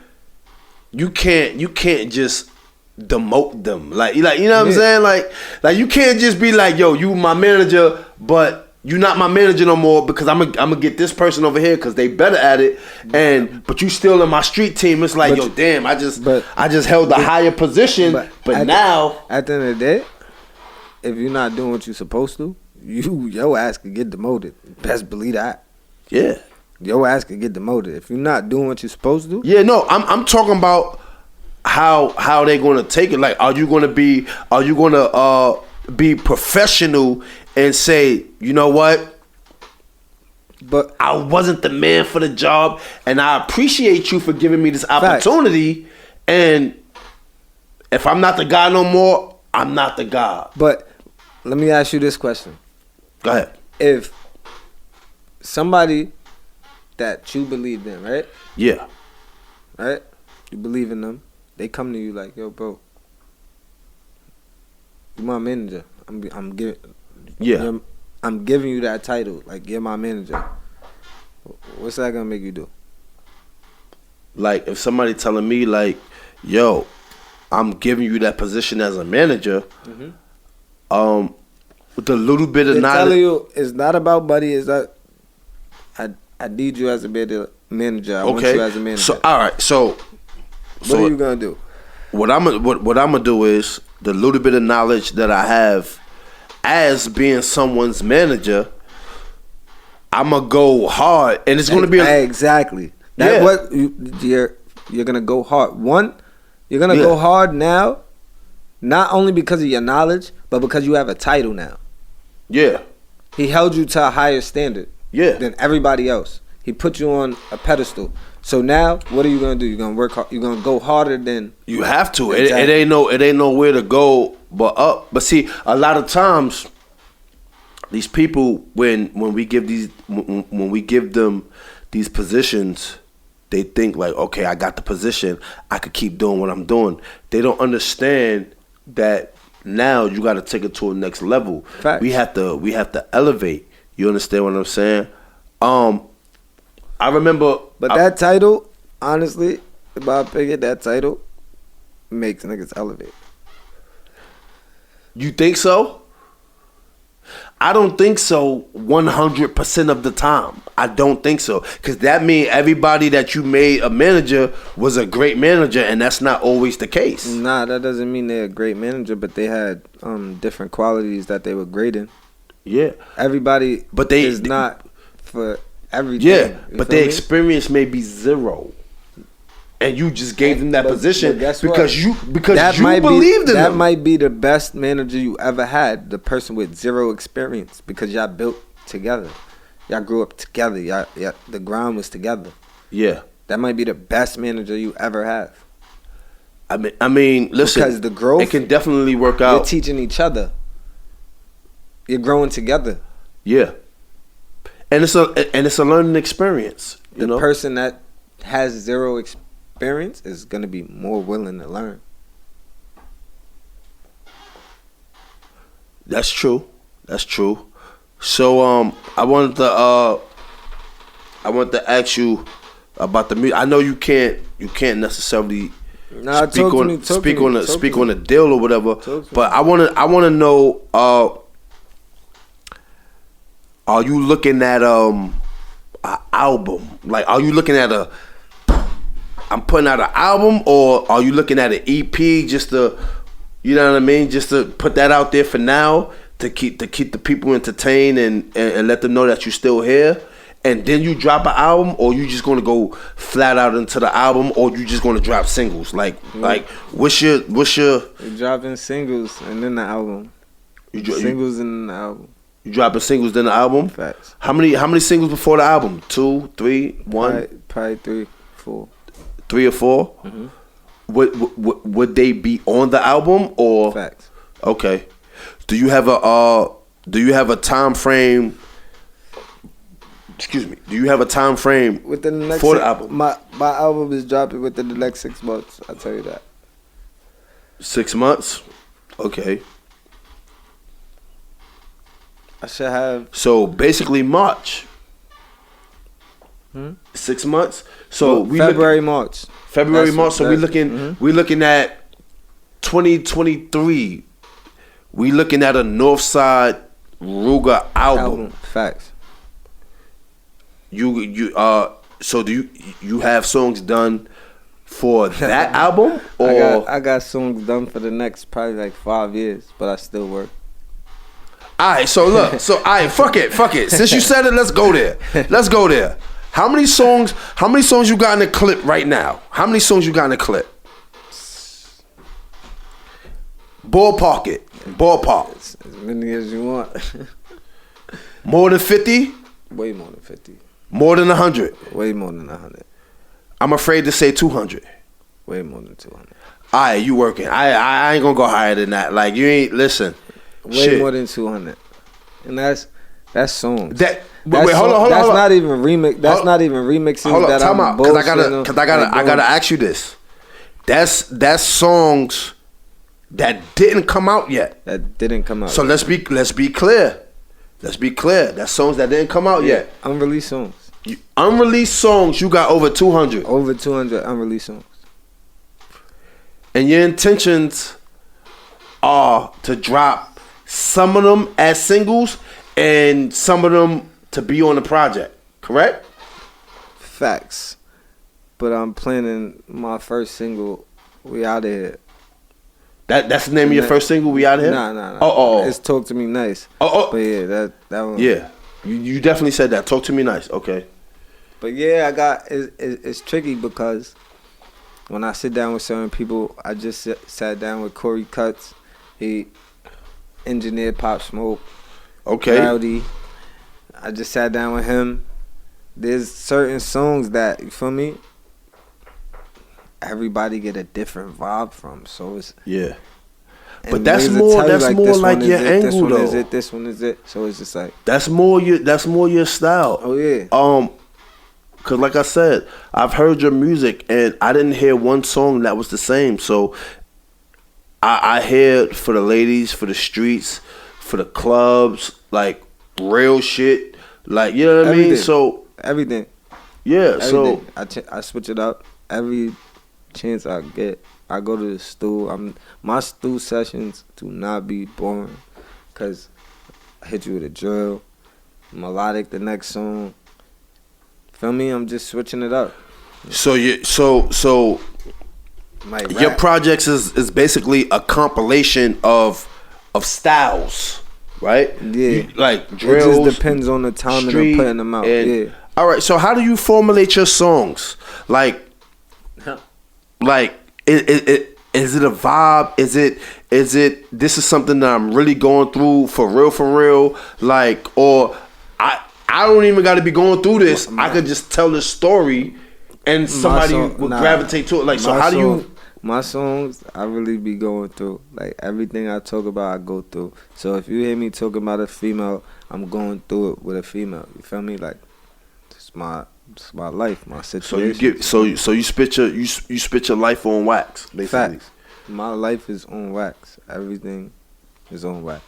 you can't just demote them. Like you know what I'm saying? Like you can't just be like, yo, you my manager, but you not my manager no more because I'm gonna get this person over here because they better at it. But you still in my street team. It's like, yo, damn, I just held the higher position. But now at the end of the day, if you're not doing what you're supposed to, your ass could get demoted. Best believe that. Yeah. Your ass could get demoted if you're not doing what you're supposed to. Yeah, no, I'm talking about how they gonna take it. Like, are you gonna be professional and say, you know what? But I wasn't the man for the job, and I appreciate you for giving me this opportunity. Facts. And if I'm not the guy no more, I'm not the guy. But let me ask you this question. Go ahead. If somebody that you believed in, right? Yeah. Right? You believe in them. They come to you like, yo, bro, you my manager. I'm giving you that title. Like, you're my manager. What's that gonna make you do? Like, if somebody telling me like, yo, I'm giving you that position as a manager, with a little bit of knowledge. Telling you it's not about buddy. It's that I need you as a manager. I want you as a manager. So all right. So what are you gonna do? What I'm gonna do is the little bit of knowledge that I have as being someone's manager. I'ma go hard, and it's gonna be exactly. That's what you're gonna go hard. One, you're gonna go hard now, not only because of your knowledge, but because you have a title now. Yeah. He held you to a higher standard. Yeah. Than everybody else. He put you on a pedestal. So now, what are you gonna do? You're gonna work hard. You're gonna go harder than you have to. Exactly. It ain't nowhere to go but up. But see, a lot of times, these people when we give them these positions, they think like, okay, I got the position, I could keep doing what I'm doing. They don't understand that now you got to take it to a next level. Facts. We have to elevate. You understand what I'm saying? I remember, but that title, honestly, in my opinion, that title makes niggas elevate. You think so? I don't think so 100% of the time. I don't think so. Because that means everybody that you made a manager was a great manager, and that's not always the case. Nah, that doesn't mean they're a great manager, but they had different qualities that they were great in. Yeah. Everybody is not for everything. Yeah, but their experience may be zero. And you just gave them that position because you believed in them. That might be the best manager you ever had, the person with zero experience, because y'all built together. Y'all grew up together. Y'all the ground was together. Yeah. That might be the best manager you ever have. I mean, listen. Because the growth, it can definitely work out. You're teaching each other. You're growing together. Yeah. And it's a learning experience. The person that has zero experience is going to be more willing to learn. That's true. So I wanted to ask you about the music. I know you can't necessarily speak on the deal or whatever, but I want to know, are you looking at an album? Like, are you looking at I'm putting out an album, or are you looking at an EP just to, you know what I mean, just to put that out there for now to keep the people entertained and let them know that you're still here, and then you drop an album, or you just gonna go flat out into the album, or you just gonna drop singles? Like what's your You're dropping singles and then the album. Singles and the album. You dropping singles then the album? Facts. How many singles before the album? 2, 3, 1? Probably 3, 4. 3 or 4? Mm-hmm. Would they be on the album or? Facts. Okay. Do you have a time frame? Excuse me. Do you have a time frame within the next for the album? My album is dropping within the next 6 months. I'll tell you that. 6 months? Okay. I should have. So basically March. 6 months. So February, March. March. So we looking at 2023. We looking at a Northside Rugga album. Facts. So do you have songs done for that album, or I got songs done for the next probably like 5 years, but I still work. Alright, so look, fuck it. Since you said it, let's go there. How many songs you got in the clip right now? How many songs you got in the clip? Ballpark it. As many as you want. More than 50? Way more than 50. More than 100? Way more than 100. I'm afraid to say 200. Way more than 200. Alright, you working. I ain't gonna go higher than that. Like, you ain't, listen. Way more than 200. And that's songs. Wait, hold on. That's not even remix. That's not even remixing. Hold on, that time I'm out. Cause I gotta ask you this. That's songs that didn't come out yet. That didn't come out. So let's be clear. That's songs that didn't come out yet. Unreleased songs. Unreleased songs. You got over 200. Over 200 unreleased songs. And your intentions are to drop some of them as singles and some of them to be on the project, correct? Facts. But I'm planning my first single, We Outta Here. That's the name of your first single, We Outta Here? Nah. Oh. It's Talk to Me Nice. Oh. But yeah, that one. Yeah. You definitely said that. Talk to me nice. Okay. But yeah, it's tricky because when I sit down with certain people, I just sat down with Corey Cuts. He engineered Pop Smoke. Okay. Rowdy. I just sat down with him. There's certain songs that, you feel me, everybody get a different vibe from. So it's yeah. But that's more like your angle though. This one is it. So it's just like that's more your style. Oh yeah. Cause like I said, I've heard your music and I didn't hear one song that was the same. So I hear for the ladies, for the streets, for the clubs, like real shit. Like, you know what I mean? So everything. Yeah. Everything. So I switch it up every chance I get. I go to the stool. My stool sessions do not be boring, cause I hit you with a drill, melodic the next song. Feel me? I'm just switching it up. So like your projects is basically a compilation of styles, right? Yeah. Like drills. It just depends on the time that I'm putting them out. Yeah. All right. So how do you formulate your songs? Like is it a vibe? Is it this is something that I'm really going through for real? Like, or I don't even got to be going through this. I could just tell the story, and somebody would gravitate to it. Like, so how do you? My songs, I really be going through. Like, everything I talk about, I go through. So if you hear me talking about a female, I'm going through it with a female. You feel me? Like, it's my life, my situation. So you spit your life on wax, basically. Facts. My life is on wax. Everything is on wax.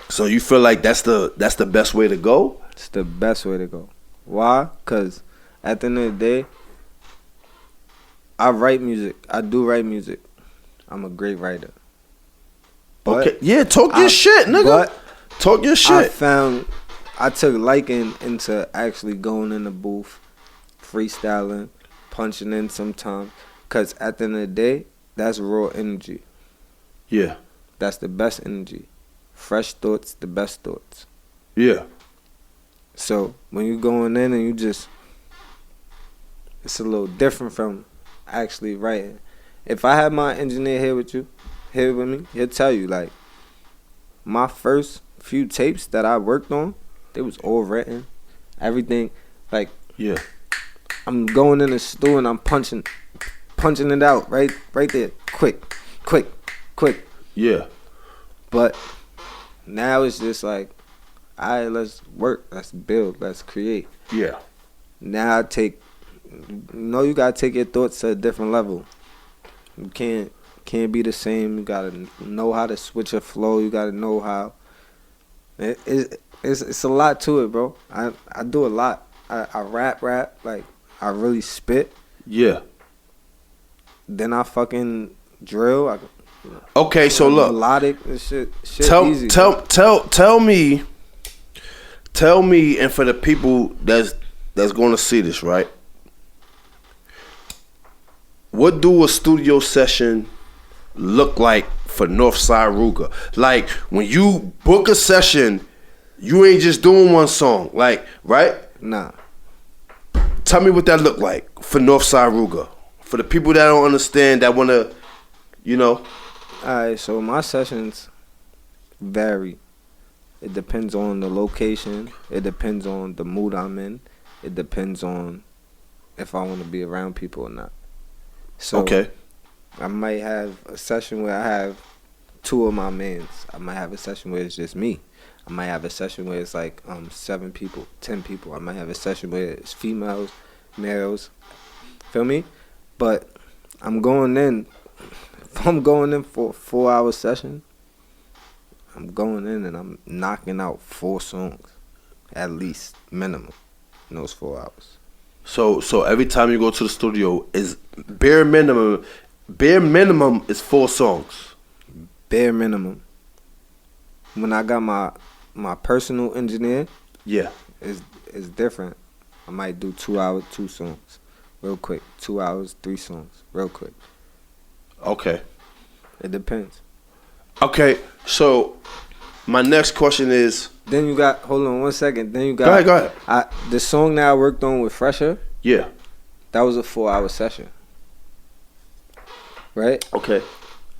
So you feel like that's the best way to go? It's the best way to go. Why? Because at the end of the day, I write music. I do write music. I'm a great writer. But okay. Yeah, talk your shit, nigga. Talk your shit. I took liking into actually going in the booth, freestyling, punching in sometimes. Because at the end of the day, that's raw energy. Yeah. That's the best energy. Fresh thoughts, the best thoughts. Yeah. So when you going in and you just, it's a little different from actually writing. If I had my engineer here with me, he'll tell you, like, my first few tapes that I worked on, they was all written. Everything, like, yeah. I'm going in the store and I'm punching it out right there, quick. Yeah. But now it's just like, all right, let's work, let's build, let's create. Yeah. Now you gotta take your thoughts to a different level. You can't be the same. You gotta know how to switch your flow. You gotta know how. It's a lot to it, bro. I do a lot. I rap, like, I really spit. Yeah. Then I fucking drill. Okay, so look. Melodic and shit easy. Tell me, and for the people that's going to see this, right? What do a studio session look like for Northside Rugga? Like, when you book a session, you ain't just doing one song, like, right? Nah. Tell me what that look like for Northside Rugga. For the people that don't understand, that want to, you know. Alright, so my sessions vary. It depends on the location. It depends on the mood I'm in. It depends on if I want to be around people or not. So okay. I might have a session where I have 2 of my mans. I might have a session where it's just me. I might have a session where it's like 7 people, 10 people. I might have a session where it's females, males. Feel me? But I'm going in. If I'm going in for a 4-hour session, I'm going in and I'm knocking out 4 songs, at least, minimum, in those 4 hours. So every time you go to the studio, is bare minimum is 4 songs. Bare minimum. When I got my personal engineer, yeah, it's different. I might do 2 hours, 2 songs, real quick. 2 hours, 3 songs, real quick. Okay. It depends. Okay, so my next question is, Then you got, hold on 1 second. Then you got. Go ahead. The song that I worked on with Fresher. Yeah. That was a 4-hour session. Right? Okay.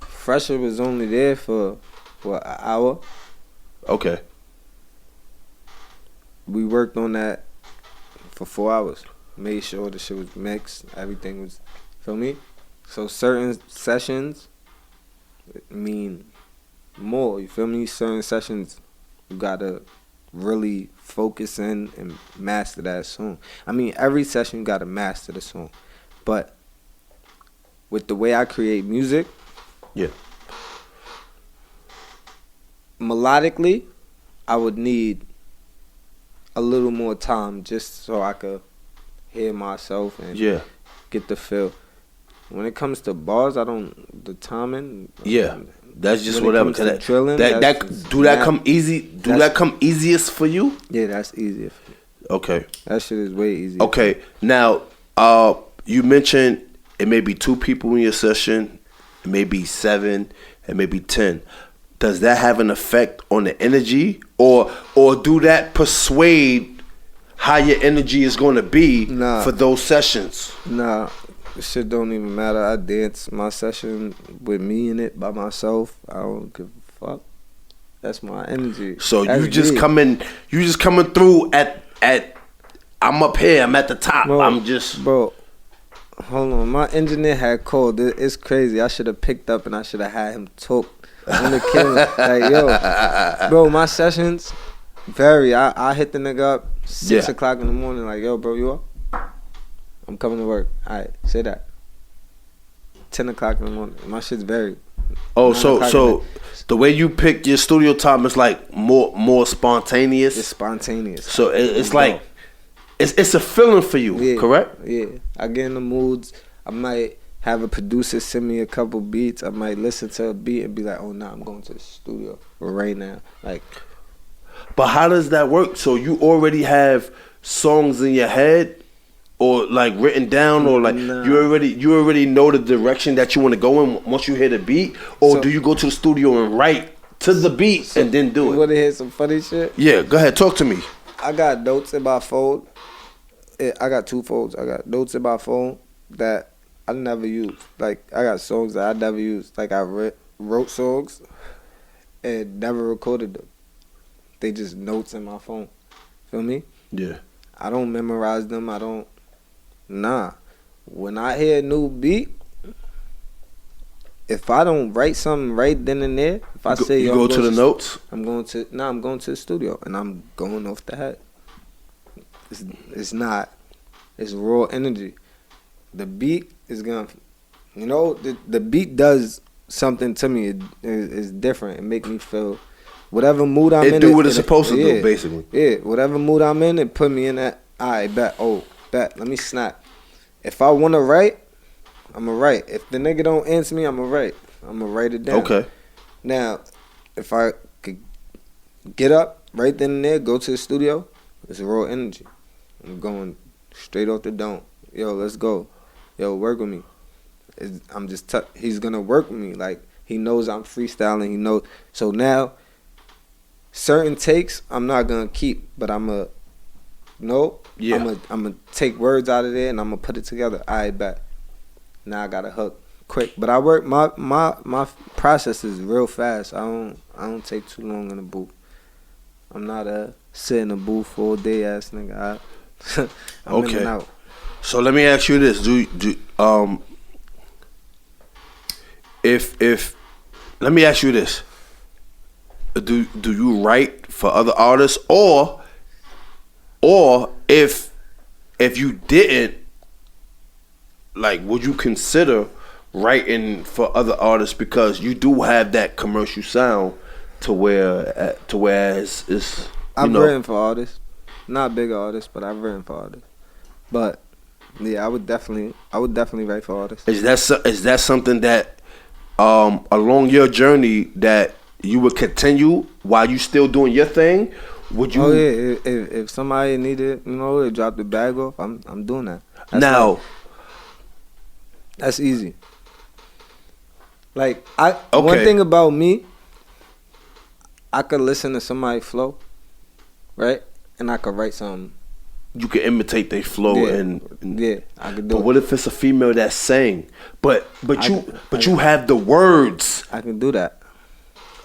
Fresher was only there for an hour. Okay. We worked on that for 4 hours. Made sure the shit was mixed. Everything was, feel me? So certain sessions mean more. You feel me? Certain sessions you gotta really focus in and master that song. I mean, every session you gotta master the song. But with the way I create music, yeah, melodically, I would need a little more time just so I could hear myself and get the feel. When it comes to bars, I don't, the timing. Yeah, that's just whatever. That drilling, that come easy? Do that come easiest for you? Yeah, that's easier for me. Okay. That shit is way easier. Okay, now you mentioned it may be 2 people in your session, it may be 7, it may be 10. Does that have an effect on the energy, or do that persuade how your energy is going to be for those sessions? Nah, shit don't even matter. I dance my session with me in it by myself. I don't give a fuck. That's my energy. So you just coming through at I'm up here, I'm at the top. Bro, hold on. My engineer had called. It's crazy. I should have picked up and I should have had him talk on the camera. Like, yo, bro, my sessions vary. I hit the nigga up 6 o'clock in the morning. Like, yo, bro, you up? I'm coming to work. All right, say that. 10 o'clock in the morning. My shit's vary. Oh, so the way you pick your studio time is like more spontaneous. It's spontaneous. So it's like it's a feeling for you, correct? Yeah, I get in the moods. I might have a producer send me a couple beats. I might listen to a beat and be like, oh, nah, I'm going to the studio right now. Like, but how does that work? So you already have songs in your head, or like written down, or like you already know the direction that you want to go in once you hear the beat, or do you go to the studio and write to the beat and then do it? You want to hear some funny shit? Yeah, go ahead, talk to me. I got notes in my phone. I got 2 phones. I got notes in my phone that I never use. Like, I got songs that I never used. Like, I wrote songs and never recorded them. They just notes in my phone. Feel me? Yeah. I don't memorize them. Nah. When I hear a new beat, if I don't write something right then and there, if I say you go to the notes, I'm going to the studio and I'm going off the head. It's not. It's raw energy. The beat is gonna, the beat does something to me. It's different. It make me feel whatever mood I'm in. It do what it's supposed to do, basically. Yeah, whatever mood I'm in, it put me in that. I bet. Let me snap. If I wanna write, I'ma write. If the nigga don't answer me, I'ma write. I'ma write it down. Okay. Now, if I could get up right then and there, go to the studio, it's raw energy. I'm going straight off the dome. Yo, let's go. Yo, work with me. He's gonna work with me. Like, he knows I'm freestyling. He knows. So now, certain takes I'm not gonna keep, but I'm gonna take words out of there and I'm gonna put it together. I bet. Now I got a hook quick, but I work my process is real fast. I don't take too long in the booth. I'm not a sit in the booth all day ass nigga. I'm in and out. So let me ask you this: let me ask you this: do you write for other artists, or if you didn't, like, would you consider writing for other artists because you do have that commercial sound to where it's I've written for artists, not big artists, but I've written for artists. But yeah, I would definitely write for artists. Is that something that along your journey that you would continue while you still doing your thing? Would you? Oh yeah, if somebody needed, they drop the bag off, I'm doing that. That's easy. Like, one thing about me, I could listen to somebody flow right? And I could write something. You can imitate their flow and I could do it. But what if it's a female that's saying? But you have the words. I can do that.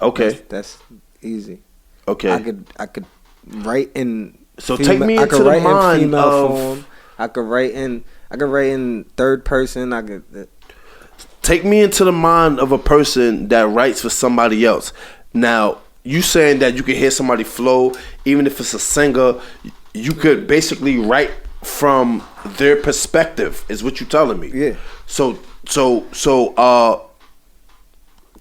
Okay. That's easy. Okay. I could write in. So take me into the mind of. Form. I could write in third person. I could. Take me into the mind of a person that writes for somebody else. Now, you saying that you can hear somebody flow, even if it's a singer, you could basically write from their perspective, is what you're telling me. Yeah. So,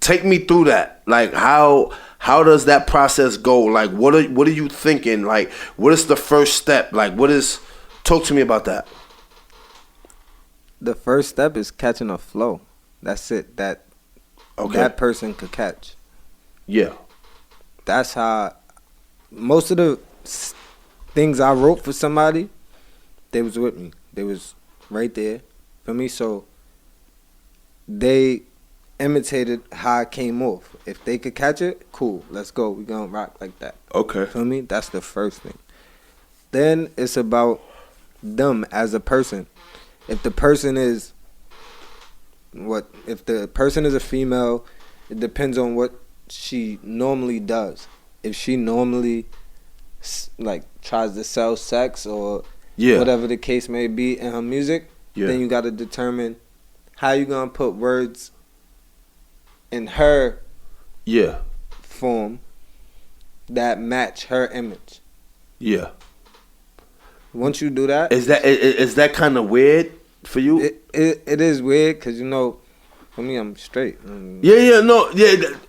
take me through that. Like, how does that process go? Like, what are you thinking? Like, what is the first step? Like, talk to me about that. The first step is catching a flow. That's it. That person could catch. Yeah. That's how most of the things I wrote for somebody, they was with me. They was right there for me. So they imitated how I came off. If they could catch it, cool. Let's go. We gonna rock like that. Okay. For me, that's the first thing. Then it's about them as a person. If the person is a female, it depends on what she normally does. If she normally like tries to sell sex or whatever the case may be in her music, then you got to determine how you gonna put words in her form that match her image. Yeah. Once you do that, is that kind of weird for you? It is weird because for me I'm straight.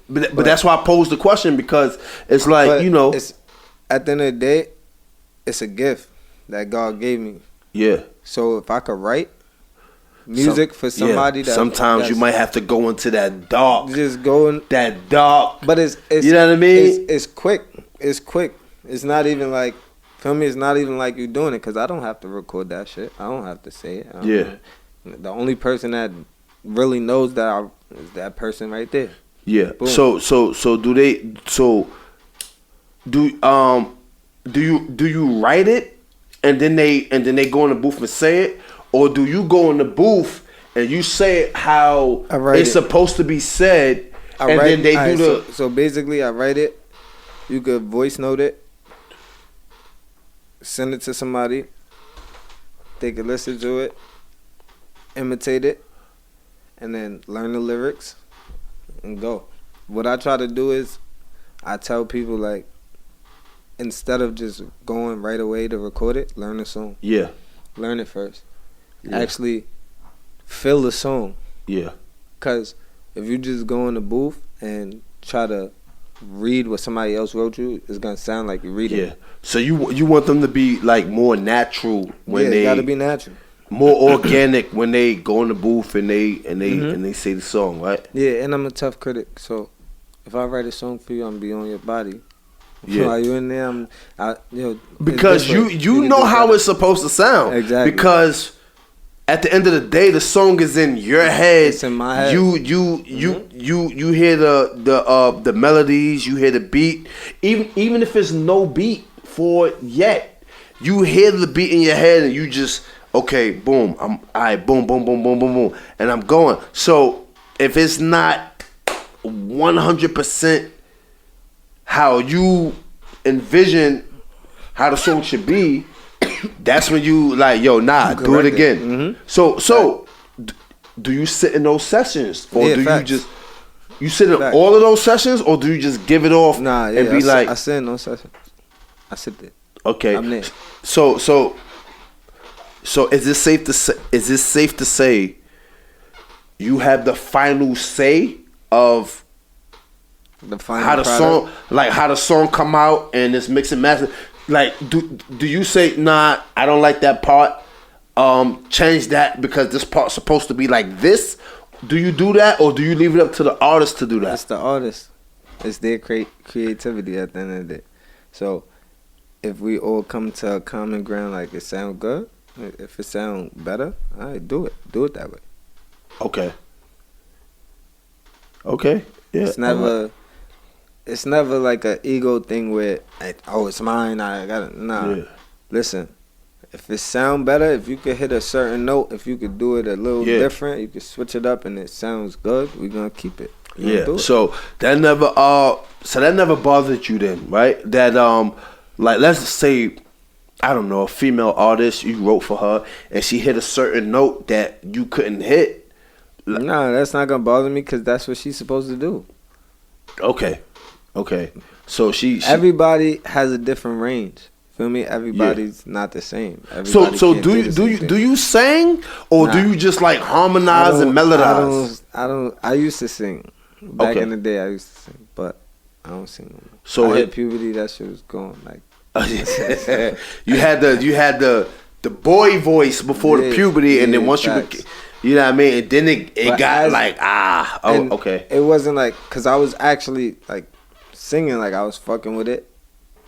But that's why I posed the question, because it's like it's at the end of the day, it's a gift that God gave me. Yeah. So if I could write music for somebody that sometimes you might have to go into that dark. Just go in that dark. But it's you know what I mean? It's quick. It's quick. It's not even like. Feel me? It's not even like you doing it, because I don't have to record that shit. I don't have to say it. The only person that really knows that is that person right there. Yeah. Boom. So do you write it and then they go in the booth and say it, or do you go in the booth and you say it how it's supposed to be said, then they do So basically, I write it. You could voice note it. Send it to somebody. They could listen to it, imitate it, and then learn the lyrics and go. What I try to do is I tell people, like, instead of just going right away to record it, learn the song. Yeah. Learn it first. Yeah. Actually feel the song. Yeah. Because if you just go in the booth and try to read what somebody else wrote you, it's gonna sound like you're reading. Yeah. So you want them to be like more natural when they gotta be natural. More organic when they go in the booth and they say the song, right? Yeah, and I'm a tough critic, so if I write a song for you, I'm gonna be on your body. Yeah. While you in there, because you know how it's supposed to sound. Exactly. Because at the end of the day, the song is in your head. It's in my head. You hear the melodies, you hear the beat. Even if it's no beat for it yet, you hear the beat in your head and you just boom. I'm alright, boom, boom, boom, boom, boom, boom, and I'm going. So if it's not 100% how you envision how the song should be, that's when you like, do it again. Mm-hmm. So do you sit in those sessions, or do you sit in all of those sessions, or do you just give it off and be like? I sit in those sessions. I sit there. Okay. I'm there. So is this safe to say you have the final say of the final how the song come out and it's mix and master? Like, do you say, nah, I don't like that part, change that because this part's supposed to be like this? Do you do that, or do you leave it up to the artist to do that? It's the artist. It's their creativity at the end of the day. So if we all come to a common ground, like it sound good, if it sound better, all right, do it. Do it that way. Okay. Yeah. It's never it's never like a ego thing where, like, oh, it's mine. I got it. Nah. Yeah. Listen, if it sound better, if you could hit a certain note, if you could do it a little different, you could switch it up and it sounds good. We're gonna keep it. Yeah. So that never bothered you then, right? That like let's say, I don't know, a female artist, you wrote for her and she hit a certain note that you couldn't hit. Nah, that's not gonna bother me because that's what she's supposed to do. Okay. So she everybody has a different range. Feel me? Everybody's not the same. So do you sing or do you just like harmonize and melodize? I used to sing. Back in the day, I used to sing, but I don't sing no more. So I hit puberty, that shit was gone. Like you had the boy voice before the puberty, and then once facts. you know what I mean, and then it got okay. It wasn't like, cause I was actually like singing, like I was fucking with it.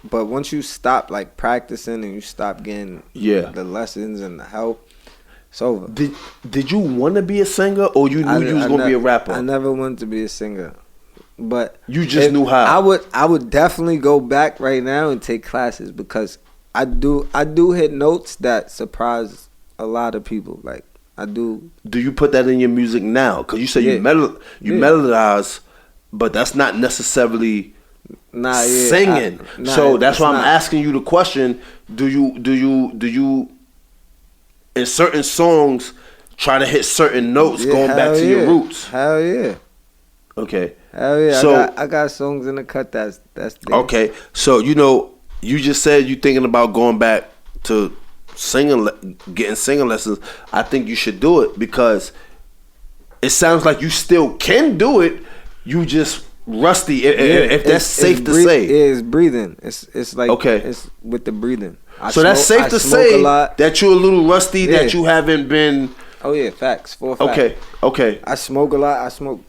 But once you stop like practicing and you stop getting the lessons and the help, it's over. Did you want to be a singer, or you knew you was gonna be a rapper? I never wanted to be a singer, but you just knew how. I would definitely go back right now and take classes because I do hit notes that surprise a lot of people. Like I do. Do you put that in your music now? Because you say you melodize, but that's not necessarily singing. So that's why I'm asking you the question: Do you in certain songs try to hit certain notes going back to your roots? Hell yeah. Okay. Hell yeah. So I got songs in the cut that's okay. So you just said you thinking about going back to getting singing lessons. I think you should do it because it sounds like you still can do it. You just rusty. If that's safe to say, it's breathing. It's like it's with the breathing. That's safe to say that you're a little rusty. That you haven't been. Oh yeah, facts. For a fact. Okay. I smoke a lot. I smoke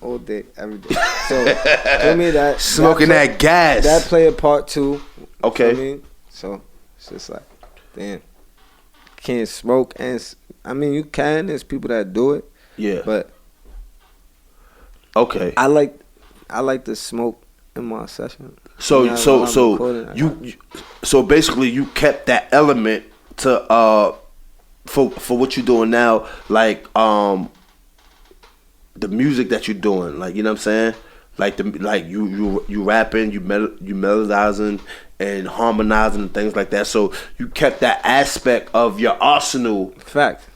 all day, every day. So for me, smoking that gas that play a part too. Okay. I mean, so it's just like, damn, can't smoke and I mean you can. There's people that do it. Yeah. But okay. I like to smoke in my session. So basically you kept that element to for what you're doing now, like the music that you're doing, like, you know what I'm saying, like you rapping, you melodizing and harmonizing and things like that. So you kept that aspect of your arsenal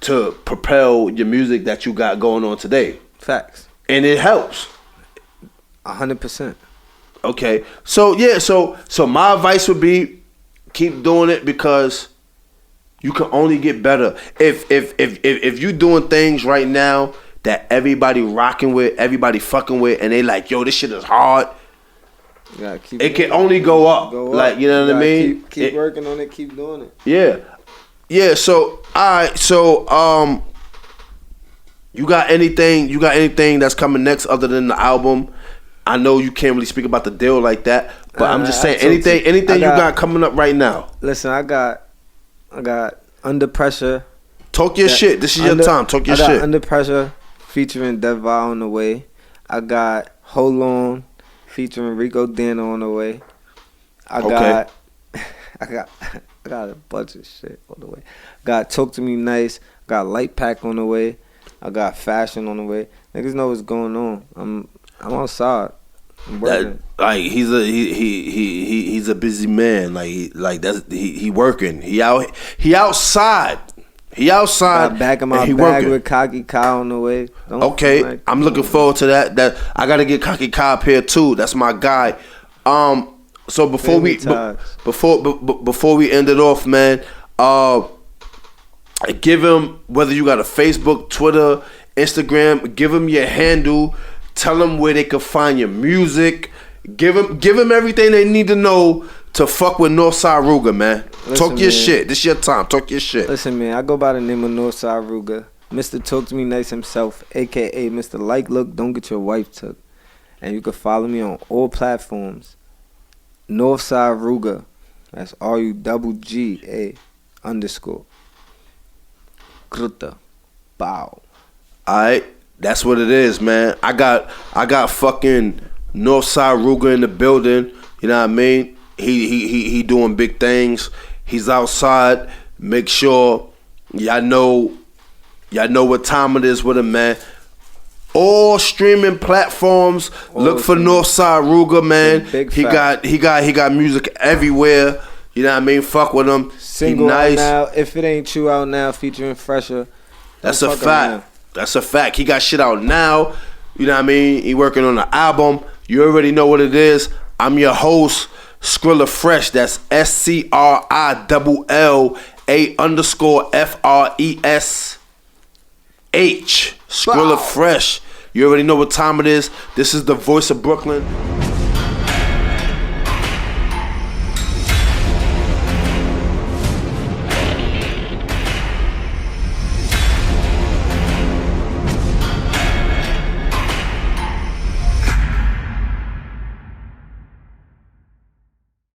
to propel your music that you got going on today. Facts. And it helps. 100%. Okay. So yeah, so my advice would be keep doing it because you can only get better. If you doing things right now that everybody rocking with, everybody fucking with, and they like, yo, this shit is hard. It can only go up. Like, you know what I mean? Keep working on it, keep doing it. Yeah. Yeah, so alright, so you got anything that's coming next other than the album? I know you can't really speak about the deal like that, but I'm just saying anything you got coming up right now. Listen, I got Under Pressure. Talk your shit. This is your time. Talk your shit. Under Pressure featuring Deval on the way. I got Hold On featuring Rico Dana on the way. I got a bunch of shit on the way. Got Talk to Me Nice. Got Light Pack on the way. I got Fashion on the way. Niggas know what's going on. I'm outside. I'm working. He's a busy man. He working. He outside. He outside. Got Back in My Bag working. With Cocky Kyle on the way. I'm looking forward to that. That I gotta get Cocky Kyle up here too. That's my guy. So before we end it off, man, give him, whether you got a Facebook, Twitter, Instagram, give him your handle. Tell them where they can find your music. Give them everything they need to know to fuck with Northside Rugga, man. Talk your shit. This your time. Talk your shit. Listen, man, I go by the name of Northside Rugga. Mr. Talk to Me Nice himself, a.k.a. Mr. Like Look, Don't Get Your Wife Took. And you can follow me on all platforms. Northside Rugga. That's RUGGA_. Gruta. Bow. Alright. That's what it is, man. I got fucking Northside Rugga in the building. You know what I mean? He doing big things. He's outside. Make sure y'all know what time it is with him, man. All streaming platforms. Look for Northside Rugga, man. He got music everywhere. You know what I mean? Fuck with him. Single out now. If it ain't you out now, featuring Fresher. That's a fact. That's a fact. He got shit out now. You know what I mean? He working on an album. You already know what it is. I'm your host, Skrilla Fresh. That's SCRILLA_FRESH. Skrilla Fresh. You already know what time it is. This is the voice of Brooklyn.